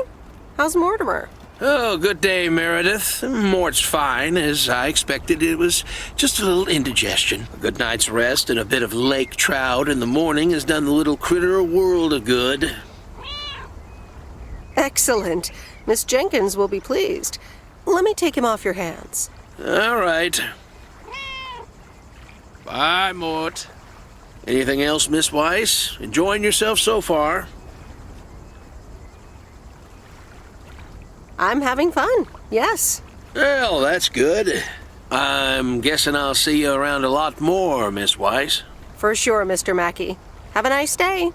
How's Mortimer? Oh, good day, Meredith. Mort's fine. As I expected, it was just a little indigestion. A good night's rest and a bit of lake trout in the morning has done the little critter a world of good. Excellent. Miss Jenkins will be pleased. Let me take him off your hands. All right. Bye, Mort. Anything else, Miss Weiss? Enjoying yourself so far? I'm having fun, yes. Well, that's good. I'm guessing I'll see you around a lot more, Miss Weiss. For sure, Mr. Mackey. Have a nice day.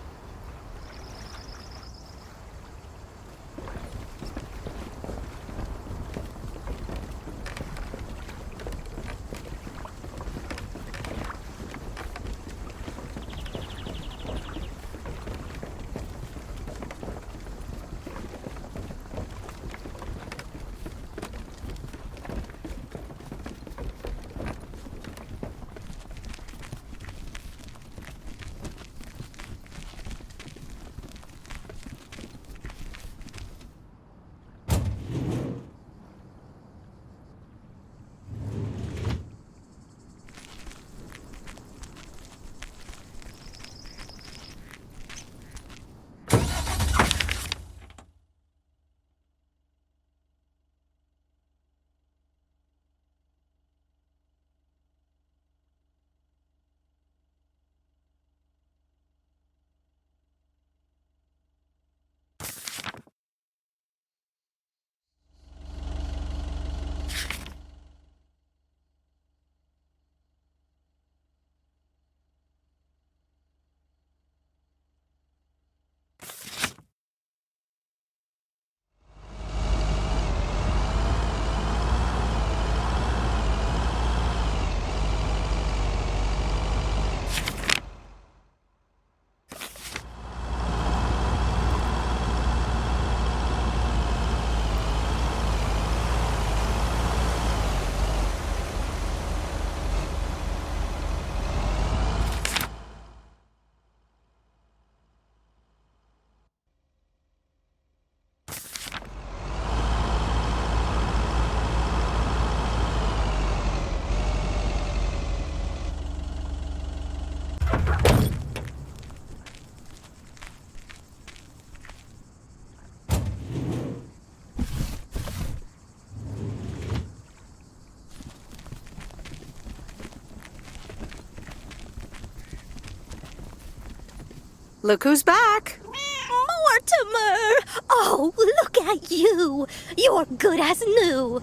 Look who's back. Mortimer! Oh, look at you. You're good as new.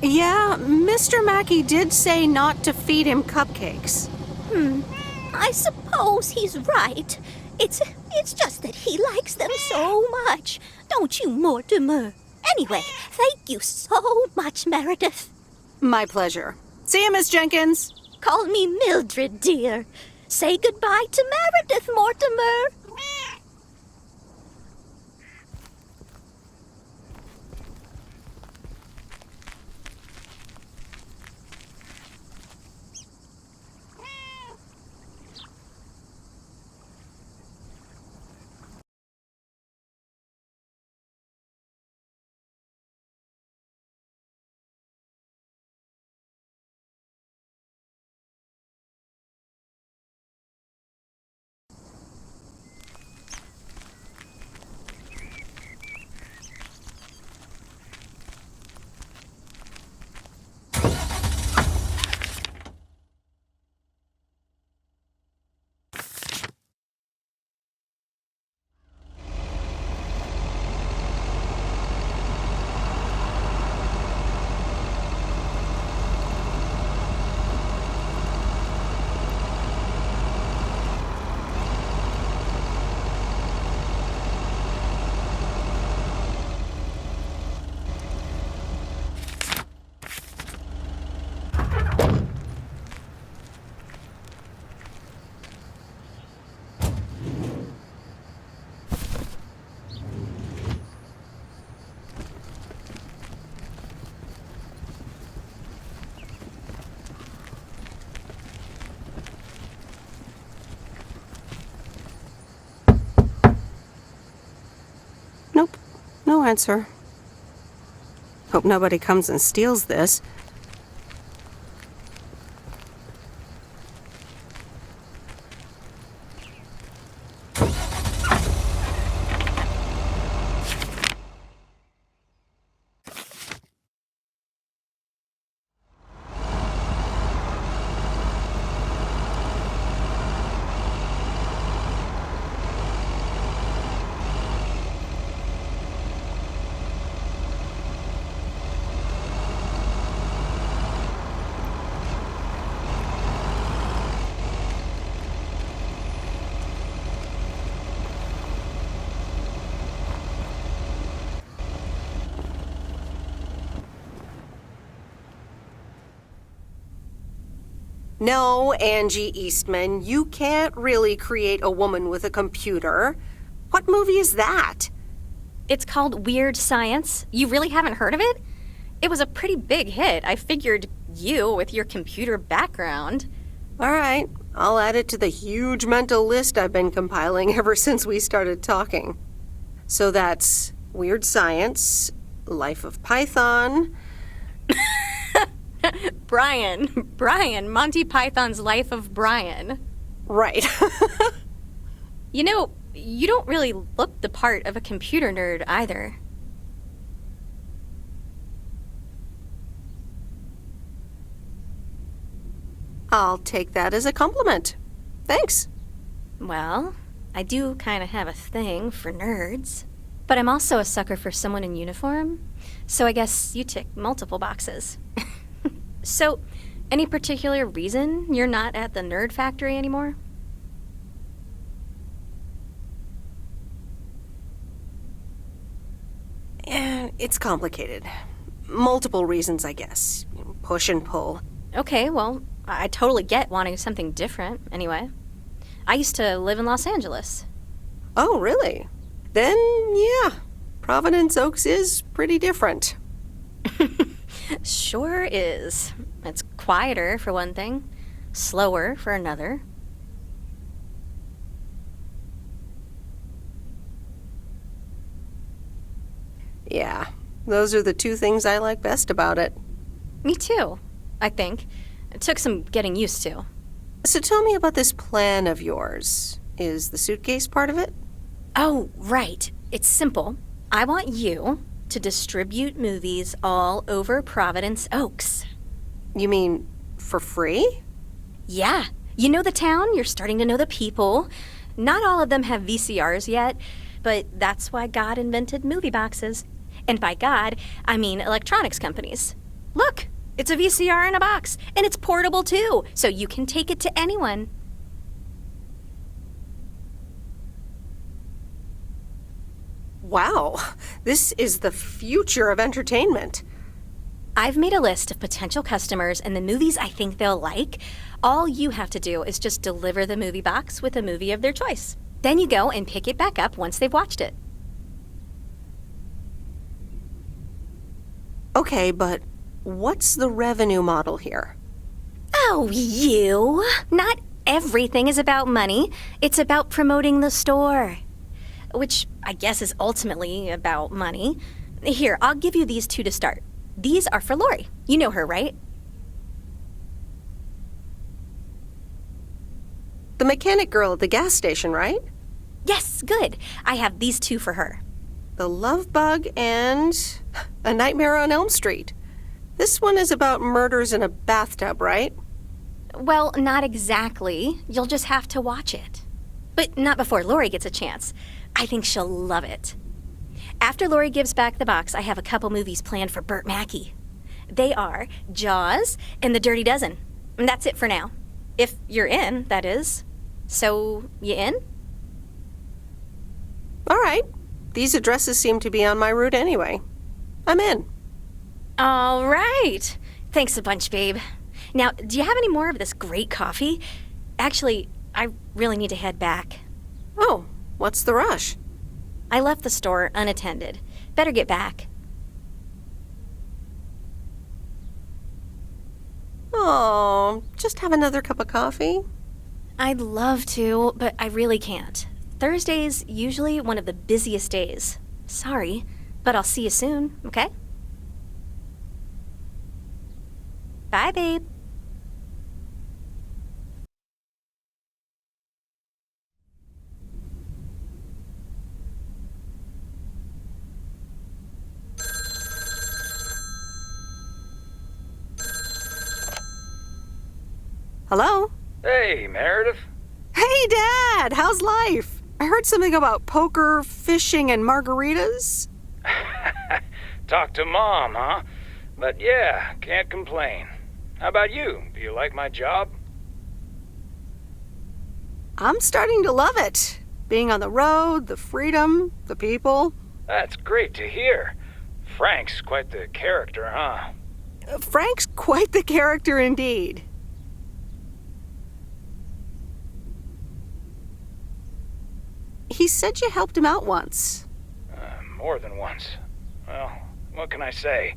Yeah, Mr. Mackey did say not to feed him cupcakes. I suppose he's right. It's just that he likes them so much. Don't you, Mortimer? Anyway, thank you so much, Meredith. My pleasure. See you, Miss Jenkins. Call me Mildred, dear. Say goodbye to Meredith, Mortimer. Nope, no answer. Hope nobody comes and steals this. No, Angie Eastman, you can't really create a woman with a computer. What movie is that? It's called Weird Science. You really haven't heard of it? It was a pretty big hit. I figured you, with your computer background. All right, I'll add it to the huge mental list I've been compiling ever since we started talking. So that's Weird Science, Life of Python. Brian, Monty Python's Life of Brian. Right. You know, you don't really look the part of a computer nerd either. I'll take that as a compliment. Thanks. Well, I do kind of have a thing for nerds. But I'm also a sucker for someone in uniform, so I guess you tick multiple boxes. So, any particular reason you're not at the Nerd Factory anymore? It's complicated. Multiple reasons, I guess. Push and pull. Okay, well, I totally get wanting something different, anyway. I used to live in Los Angeles. Oh, really? Then, yeah. Providence Oaks is pretty different. Sure is. It's quieter, for one thing. Slower, for another. Yeah, those are the two things I like best about it. Me too, I think. It took some getting used to. So tell me about this plan of yours. Is the suitcase part of it? Oh, right. It's simple. I want you to distribute movies all over Providence Oaks. You mean for free? Yeah. You know the town, you're starting to know the people. Not all of them have VCRs yet, but that's why God invented movie boxes. And by God, I mean electronics companies. Look, it's a VCR in a box, and it's portable too, so you can take it to anyone. Wow, this is the future of entertainment. I've made a list of potential customers and the movies I think they'll like. All you have to do is just deliver the movie box with a movie of their choice. Then you go and pick it back up once they've watched it. Okay, but what's the revenue model here? Oh, you! Not everything is about money. It's about promoting the store. Which I guess is ultimately about money. Here, I'll give you these two to start. These are for Lori. You know her, right? The mechanic girl at the gas station, right? Yes, good. I have these two for her. The Love Bug and A Nightmare on Elm Street. This one is about murders in a bathtub, right? Well, not exactly. You'll just have to watch it. But not before Lori gets a chance. I think she'll love it. After Lori gives back the box, I have a couple movies planned for Burt Mackey. They are Jaws and The Dirty Dozen. And that's it for now. If you're in, that is. So, you in? All right. These addresses seem to be on my route anyway. I'm in. All right. Thanks a bunch, babe. Now, do you have any more of this great coffee? Actually, I really need to head back. Oh, what's the rush? I left the store unattended. Better get back. Oh, just have another cup of coffee? I'd love to, but I really can't. Thursday's usually one of the busiest days. Sorry, but I'll see you soon, okay? Bye, babe. Hello? Hey, Meredith. Hey, Dad! How's life? I heard something about poker, fishing, and margaritas. Talk to Mom, huh? But yeah, can't complain. How about you? Do you like my job? I'm starting to love it. Being on the road, the freedom, the people. That's great to hear. Frank's quite the character, huh? Frank's quite the character indeed. He said you helped him out once. More than once. Well, what can I say?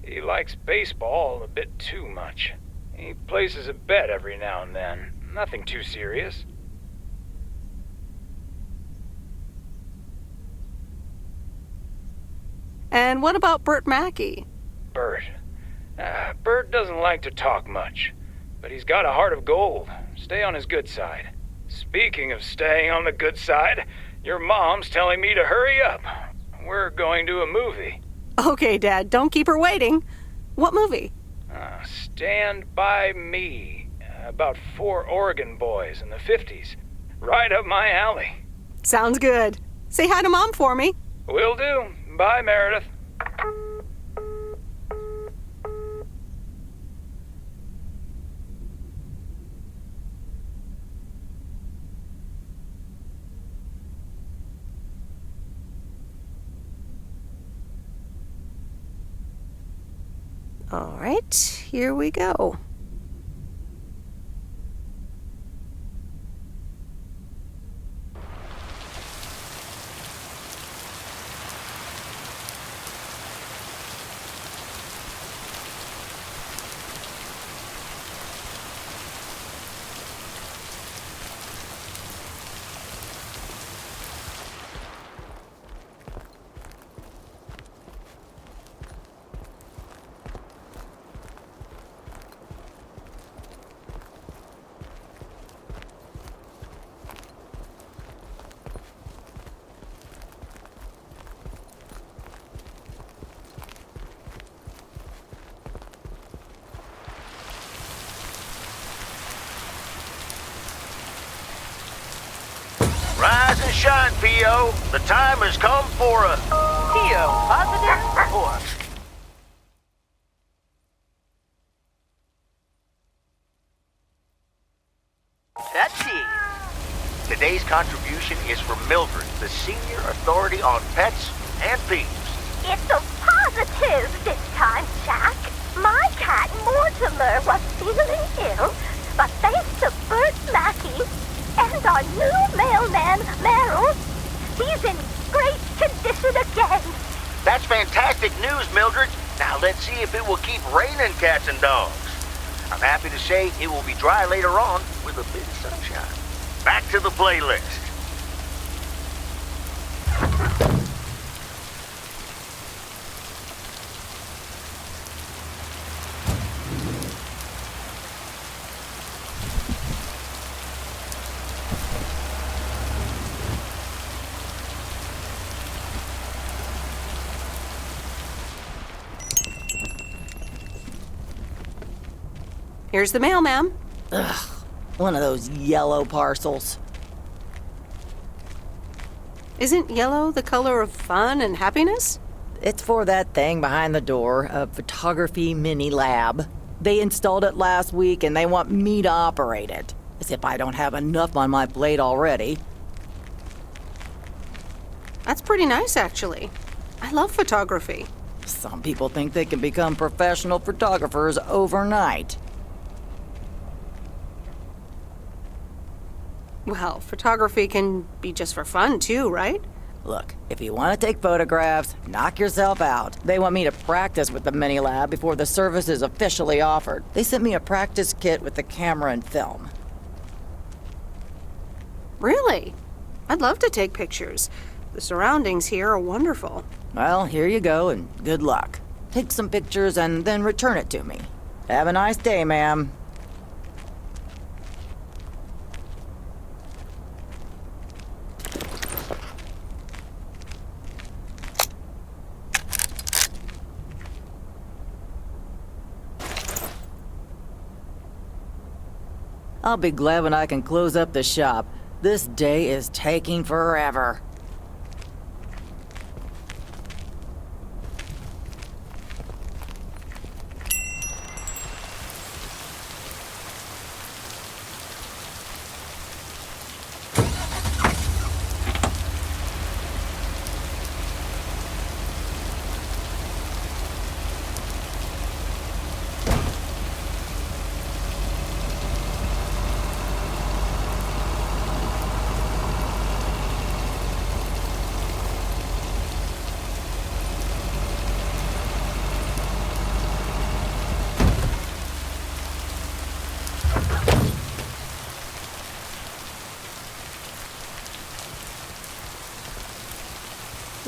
He likes baseball a bit too much. He places a bet every now and then. Nothing too serious. And what about Burt Mackey? Burt. Burt doesn't like to talk much, but he's got a heart of gold. Stay on his good side. Speaking of staying on the good side, your mom's telling me to hurry up. We're going to a movie. Okay, Dad, don't keep her waiting. What movie? Stand By Me. About 4 Oregon boys in the 50s. Right up my alley. Sounds good. Say hi to Mom for me. Will do. Bye, Meredith. All right, here we go. shine, P.O. The time has come for a... P.O. Positive or... Pet peeve. Today's contribution is from Mildred, the senior authority on pets and peeves. It's a positive this time, Jack. My cat Mortimer was feeling ill, but thanks to Bert Mackey and our new mailman, Merrill, he's in great condition again. That's fantastic news, Mildred. Now let's see if it will keep raining cats and dogs. I'm happy to say it will be dry later on with a bit of sunshine. Back to the playlist. Here's the mail, ma'am. Ugh, one of those yellow parcels. Isn't yellow the color of fun and happiness? It's for that thing behind the door, a photography mini lab. They installed it last week and they want me to operate it. As if I don't have enough on my plate already. That's pretty nice, actually. I love photography. Some people think they can become professional photographers overnight. Well, photography can be just for fun, too, right? Look, if you want to take photographs, knock yourself out. They want me to practice with the mini lab before the service is officially offered. They sent me a practice kit with the camera and film. Really? I'd love to take pictures. The surroundings here are wonderful. Well, here you go, and good luck. Take some pictures and then return it to me. Have a nice day, ma'am. I'll be glad when I can close up the shop. This day is taking forever.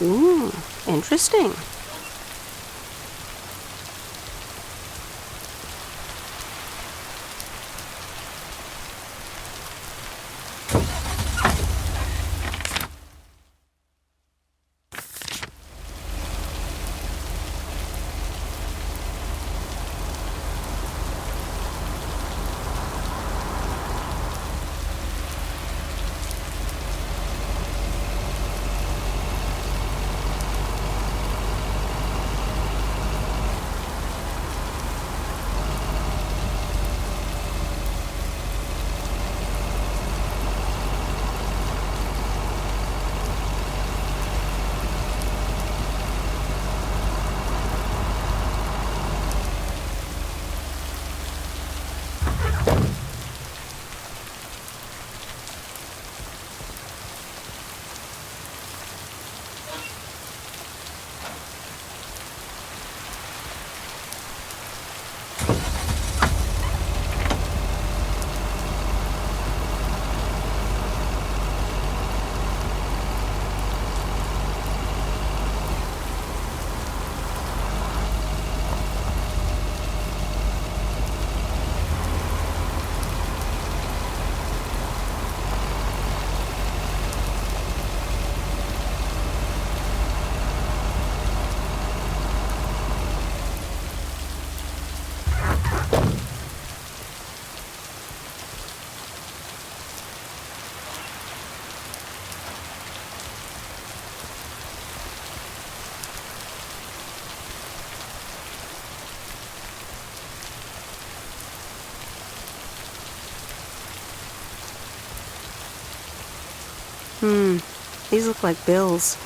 Ooh, interesting. These look like bills.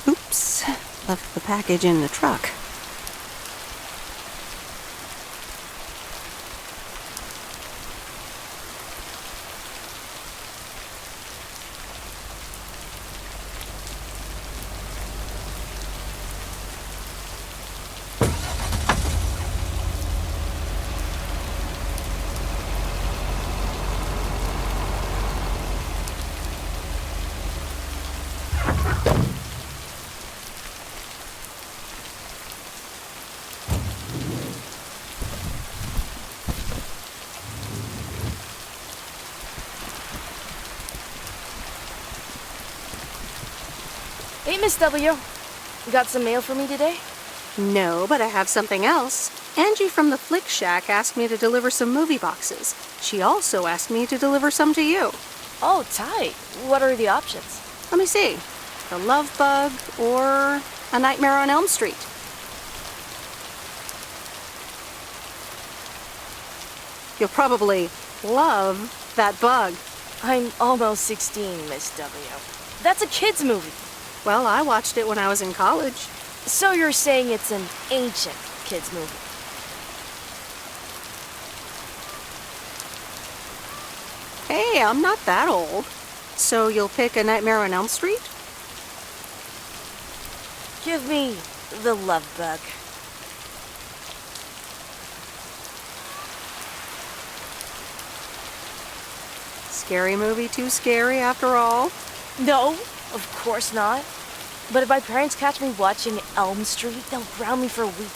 Oops, left the package in the truck. Hey, Miss W. Got some mail for me today? No, but I have something else. Angie from the Flick Shack asked me to deliver some movie boxes. She also asked me to deliver some to you. Oh, tight. What are the options? Let me see. The Love Bug or A Nightmare on Elm Street. You'll probably love that bug. I'm almost 16, Miss W. That's a kid's movie. Well, I watched it when I was in college. So you're saying it's an ancient kid's movie? Hey, I'm not that old. So you'll pick A Nightmare on Elm Street? Give me The Love Bug. Scary movie too scary after all? No, of course not. But if my parents catch me watching Elm Street, they'll ground me for a week.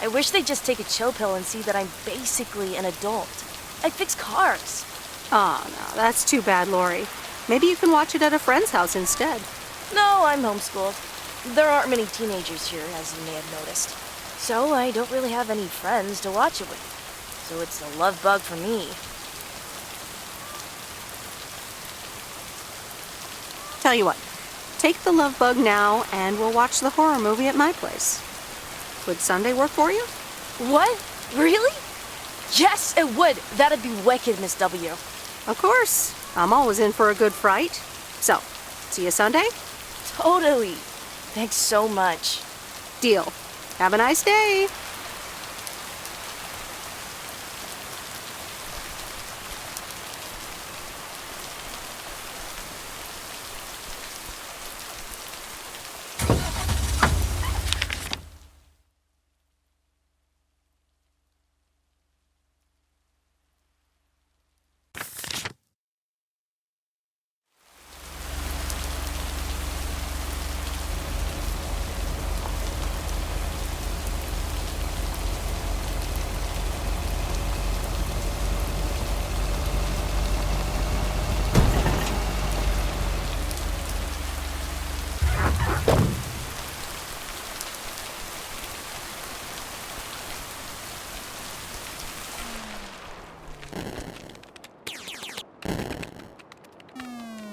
I wish they'd just take a chill pill and see that I'm basically an adult. I fix cars. Oh, no, that's too bad, Lori. Maybe you can watch it at a friend's house instead. No, I'm homeschooled. There aren't many teenagers here, as you may have noticed. So I don't really have any friends to watch it with. So it's a love bug for me. Tell you what, take the love bug now and we'll watch the horror movie at my place. Would Sunday work for you? What? Really? Yes, it would. That'd be wicked, Miss W. Of course. I'm always in for a good fright. So, see you Sunday? Totally. Thanks so much. Deal. Have a nice day.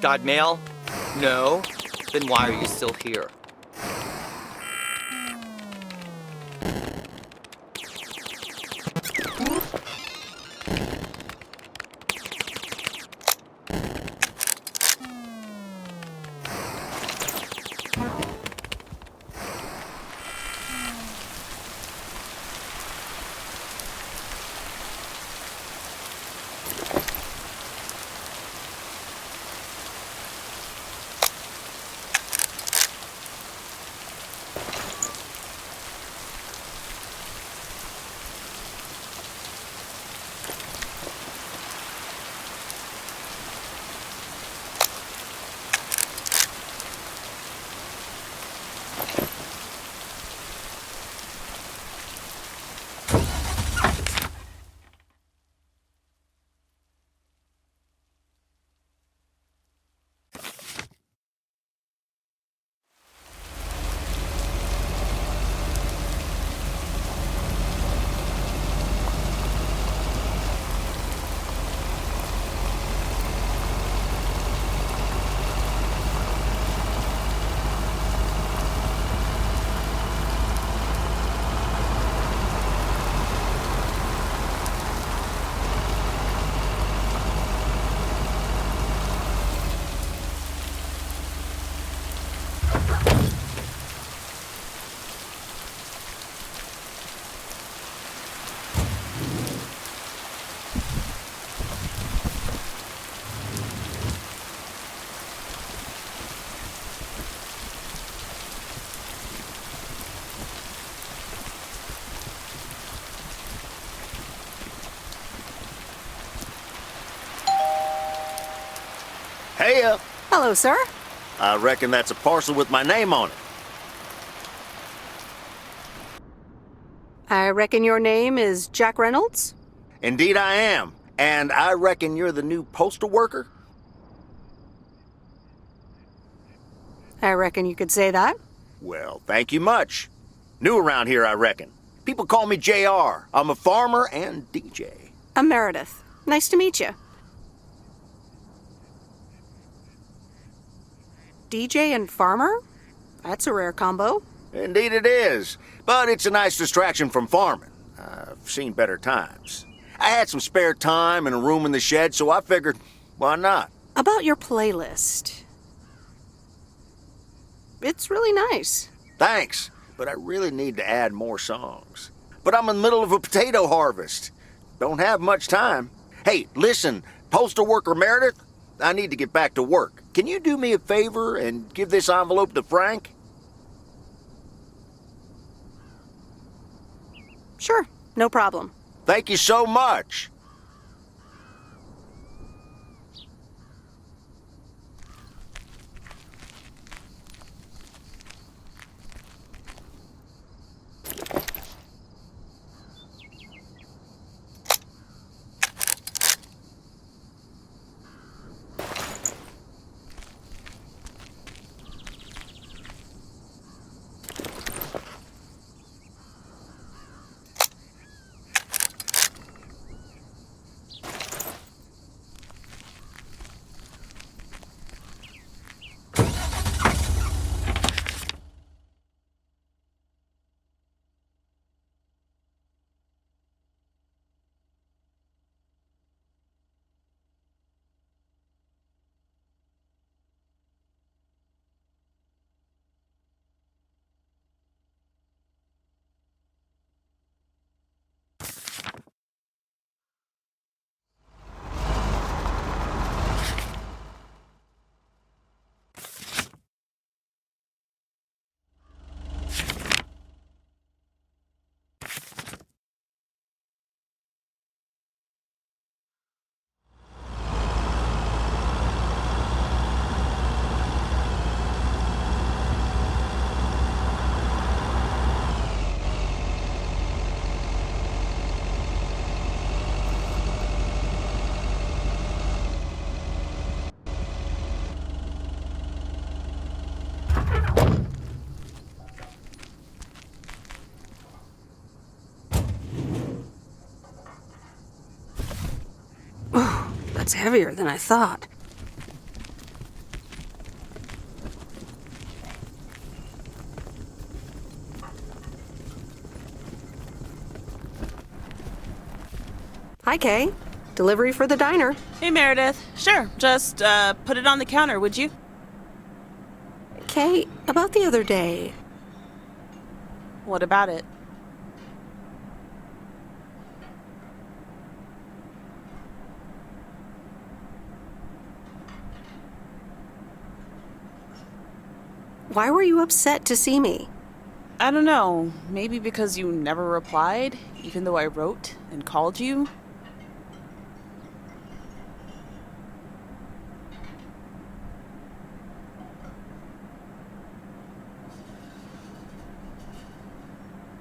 Got mail? No? Then why are you still here? Hey, Hello, sir. I reckon that's a parcel with my name on it. I reckon your name is Jack Reynolds? Indeed I am. And I reckon you're the new postal worker? I reckon you could say that. Well, thank you much. New around here, I reckon. People call me JR. I'm a farmer and DJ. I'm Meredith. Nice to meet you. DJ and farmer? That's a rare combo. Indeed it is. But it's a nice distraction from farming. I've seen better times. I had some spare time and a room in the shed, so I figured, why not? About your playlist. It's really nice. Thanks, but I really need to add more songs. But I'm in the middle of a potato harvest. Don't have much time. Hey, listen, postal worker Meredith, I need to get back to work. Can you do me a favor and give this envelope to Frank? Sure, no problem. Thank you so much. It's heavier than I thought. Hi, Kay. Delivery for the diner. Hey, Meredith. Sure, just put it on the counter, would you? Kay, about the other day. What about it? Why were you upset to see me? I don't know. Maybe because you never replied, even though I wrote and called you?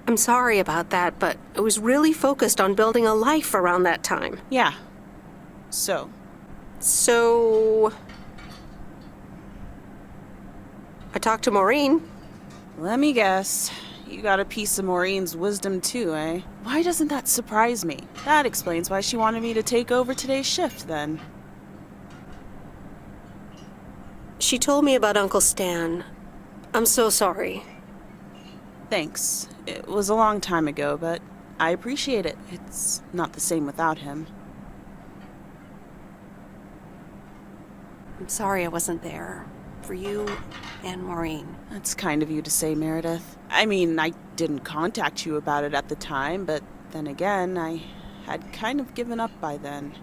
I'm sorry about that, but I was really focused on building a life around that time. Yeah. So? I talked to Maureen. Let me guess. You got a piece of Maureen's wisdom too, eh? Why doesn't that surprise me? That explains why she wanted me to take over today's shift, then. She told me about Uncle Stan. I'm so sorry. Thanks. It was a long time ago, but I appreciate it. It's not the same without him. I'm sorry I wasn't there. For you and Maureen. That's kind of you to say, Meredith. I mean, I didn't contact you about it at the time, but then again, I had kind of given up by then.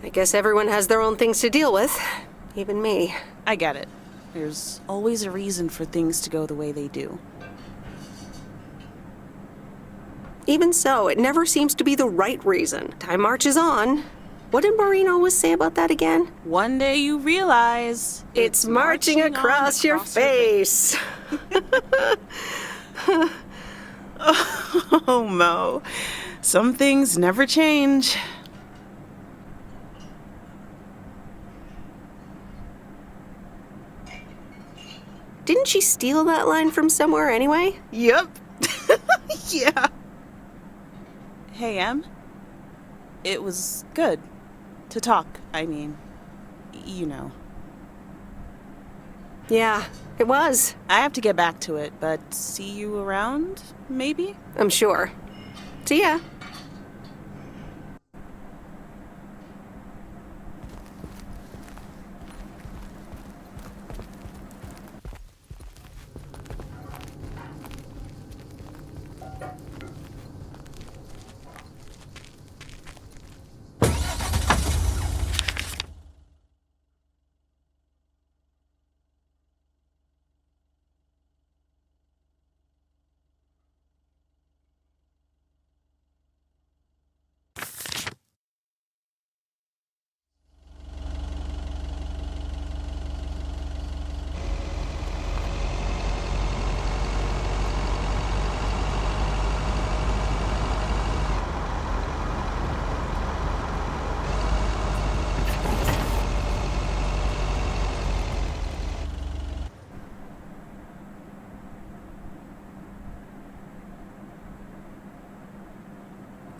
I guess everyone has their own things to deal with. Even me. I get it. There's always a reason for things to go the way they do. Even so, it never seems to be the right reason. Time marches on. What did Maureen always say about that again? One day you realize it's marching across your face. Oh, Mo. Some things never change. Didn't she steal that line from somewhere anyway? Yep. Yeah. Hey, Em. It was good to talk. I mean, you know. Yeah, it was. I have to get back to it, but see you around, maybe? I'm sure. See ya.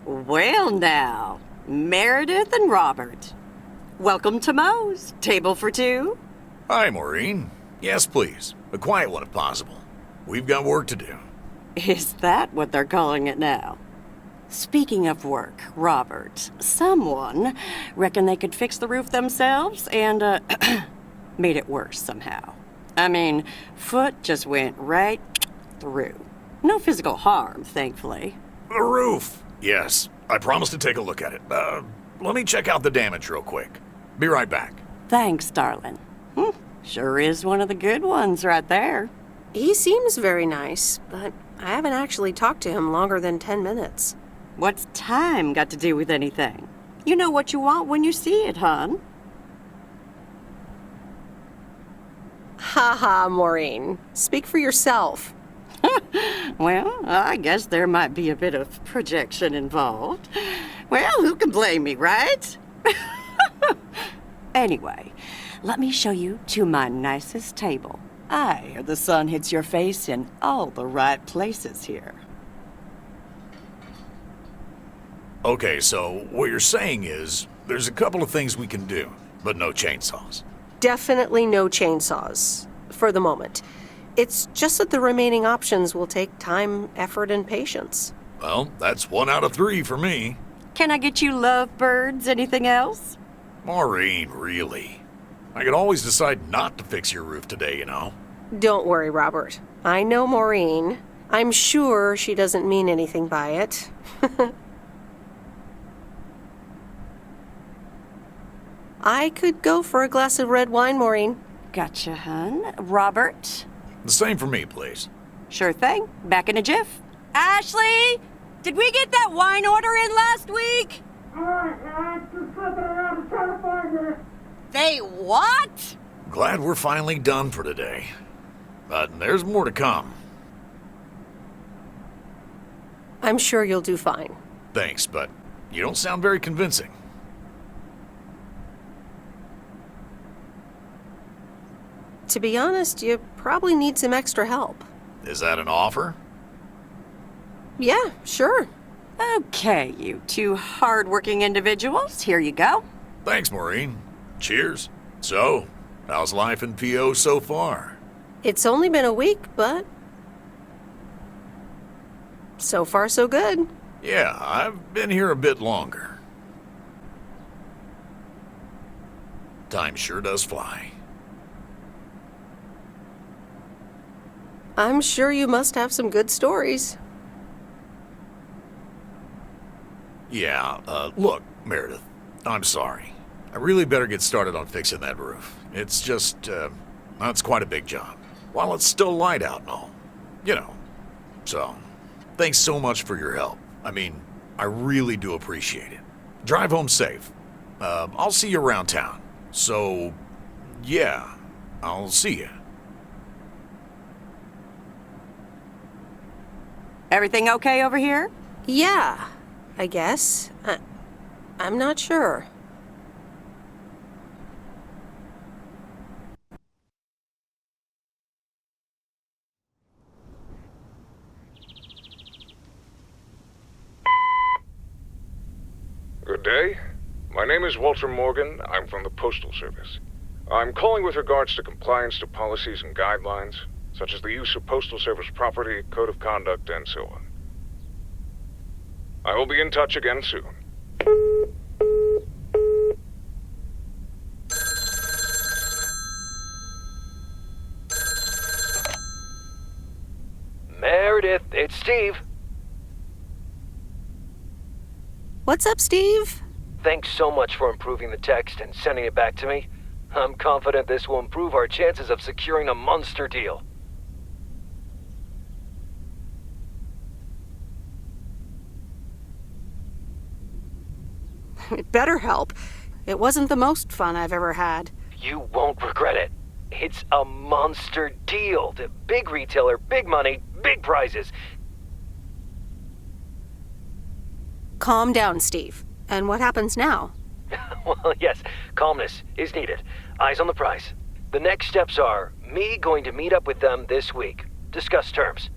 Well now, Meredith and Robert. Welcome to Moe's. Table for two? Hi, Maureen. Yes, please. A quiet one if possible. We've got work to do. Is that what they're calling it now? Speaking of work, Robert, someone reckoned they could fix the roof themselves and, made it worse somehow. I mean, foot just went right through. No physical harm, thankfully. The roof! Yes, I promised to take a look at it. Let me check out the damage real quick. Be right back. Thanks, darling. Sure is one of the good ones right there. He seems very nice, but I haven't actually talked to him longer than 10 minutes. What's time got to do with anything? You know what you want when you see it, hon. Ha ha, Maureen. Speak for yourself. Well, I guess there might be a bit of projection involved. Well, who can blame me, right? Anyway, let me show you to my nicest table. I hear the sun hits your face in all the right places here. Okay, so what you're saying is there's a couple of things we can do, but no chainsaws. Definitely no chainsaws, for the moment. It's just that the remaining options will take time, effort, and patience. Well, that's 1 out of 3 for me. Can I get you lovebirds? Anything else? Maureen, really? I could always decide not to fix your roof today, you know? Don't worry, Robert. I know Maureen. I'm sure she doesn't mean anything by it. I could go for a glass of red wine, Maureen. Gotcha, hun. Robert? The same for me, please. Sure thing. Back in a jiff. Ashley! Did we get that wine order in last week? I just slipping around and trying to find it. They what? Glad we're finally done for today. But there's more to come. I'm sure you'll do fine. Thanks, but you don't sound very convincing. To be honest, you probably need some extra help. Is that an offer? Yeah, sure. Okay, you two hard-working individuals. Here you go. Thanks, Maureen. Cheers. So, how's life in PO so far? It's only been a week, but so far so good. Yeah, I've been here a bit longer. Time sure does fly. I'm sure you must have some good stories. Yeah, look, Meredith, I'm sorry. I really better get started on fixing that roof. It's just, it's quite a big job. While it's still light out and all. You know. So, thanks so much for your help. I mean, I really do appreciate it. Drive home safe. I'll see you around town. So, yeah, I'll see you. Everything okay over here? Yeah, I guess. I'm not sure. Good day. My name is Walter Morgan. I'm from the Postal Service. I'm calling with regards to compliance to policies and guidelines, such as the use of Postal Service property, code of conduct, and so on. I will be in touch again soon. Meredith, it's Steve. What's up, Steve? Thanks so much for improving the text and sending it back to me. I'm confident this will improve our chances of securing a monster deal. It better help. It wasn't the most fun I've ever had. You won't regret it. It's a monster deal. The big retailer, big money, big prizes. Calm down, Steve. And what happens now? Well, yes, calmness is needed. Eyes on the prize. The next steps are me going to meet up with them this week. Discuss terms.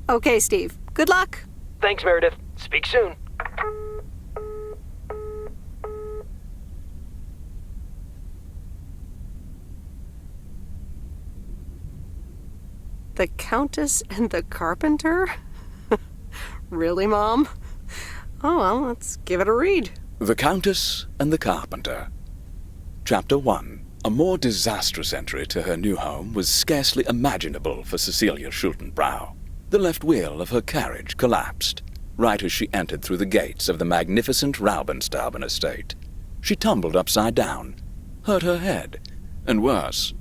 Okay, Steve. Good luck. Thanks, Meredith. Speak soon. The Countess and the Carpenter? Really, Mom? Oh, well, let's give it a read. The Countess and the Carpenter. Chapter 1. A more disastrous entry to her new home was scarcely imaginable for Cecilia Schultenbrow. The left wheel of her carriage collapsed, right as she entered through the gates of the magnificent Raubenstaben estate. She tumbled upside down, hurt her head, and worse,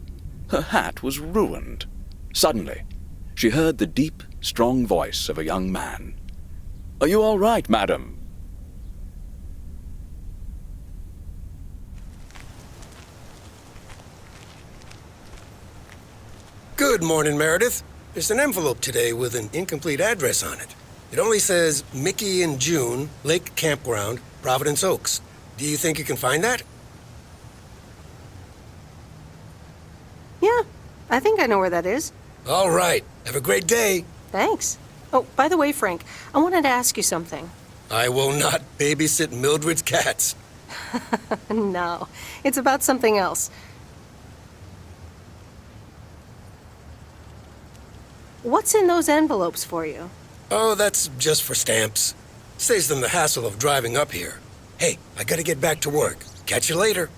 her hat was ruined. Suddenly, she heard the deep, strong voice of a young man. "Are you all right, madam?" Good morning, Meredith. There's an envelope today with an incomplete address on it. It only says Mickey and June, Lake Campground, Providence Oaks. Do you think you can find that? Yeah, I think I know where that is. All right. Have a great day. Thanks. Oh, by the way, Frank, I wanted to ask you something. I will not babysit Mildred's cats. No, it's about something else. What's in those envelopes for you? Oh, that's just for stamps. Saves them the hassle of driving up here. Hey, I gotta get back to work. Catch you later.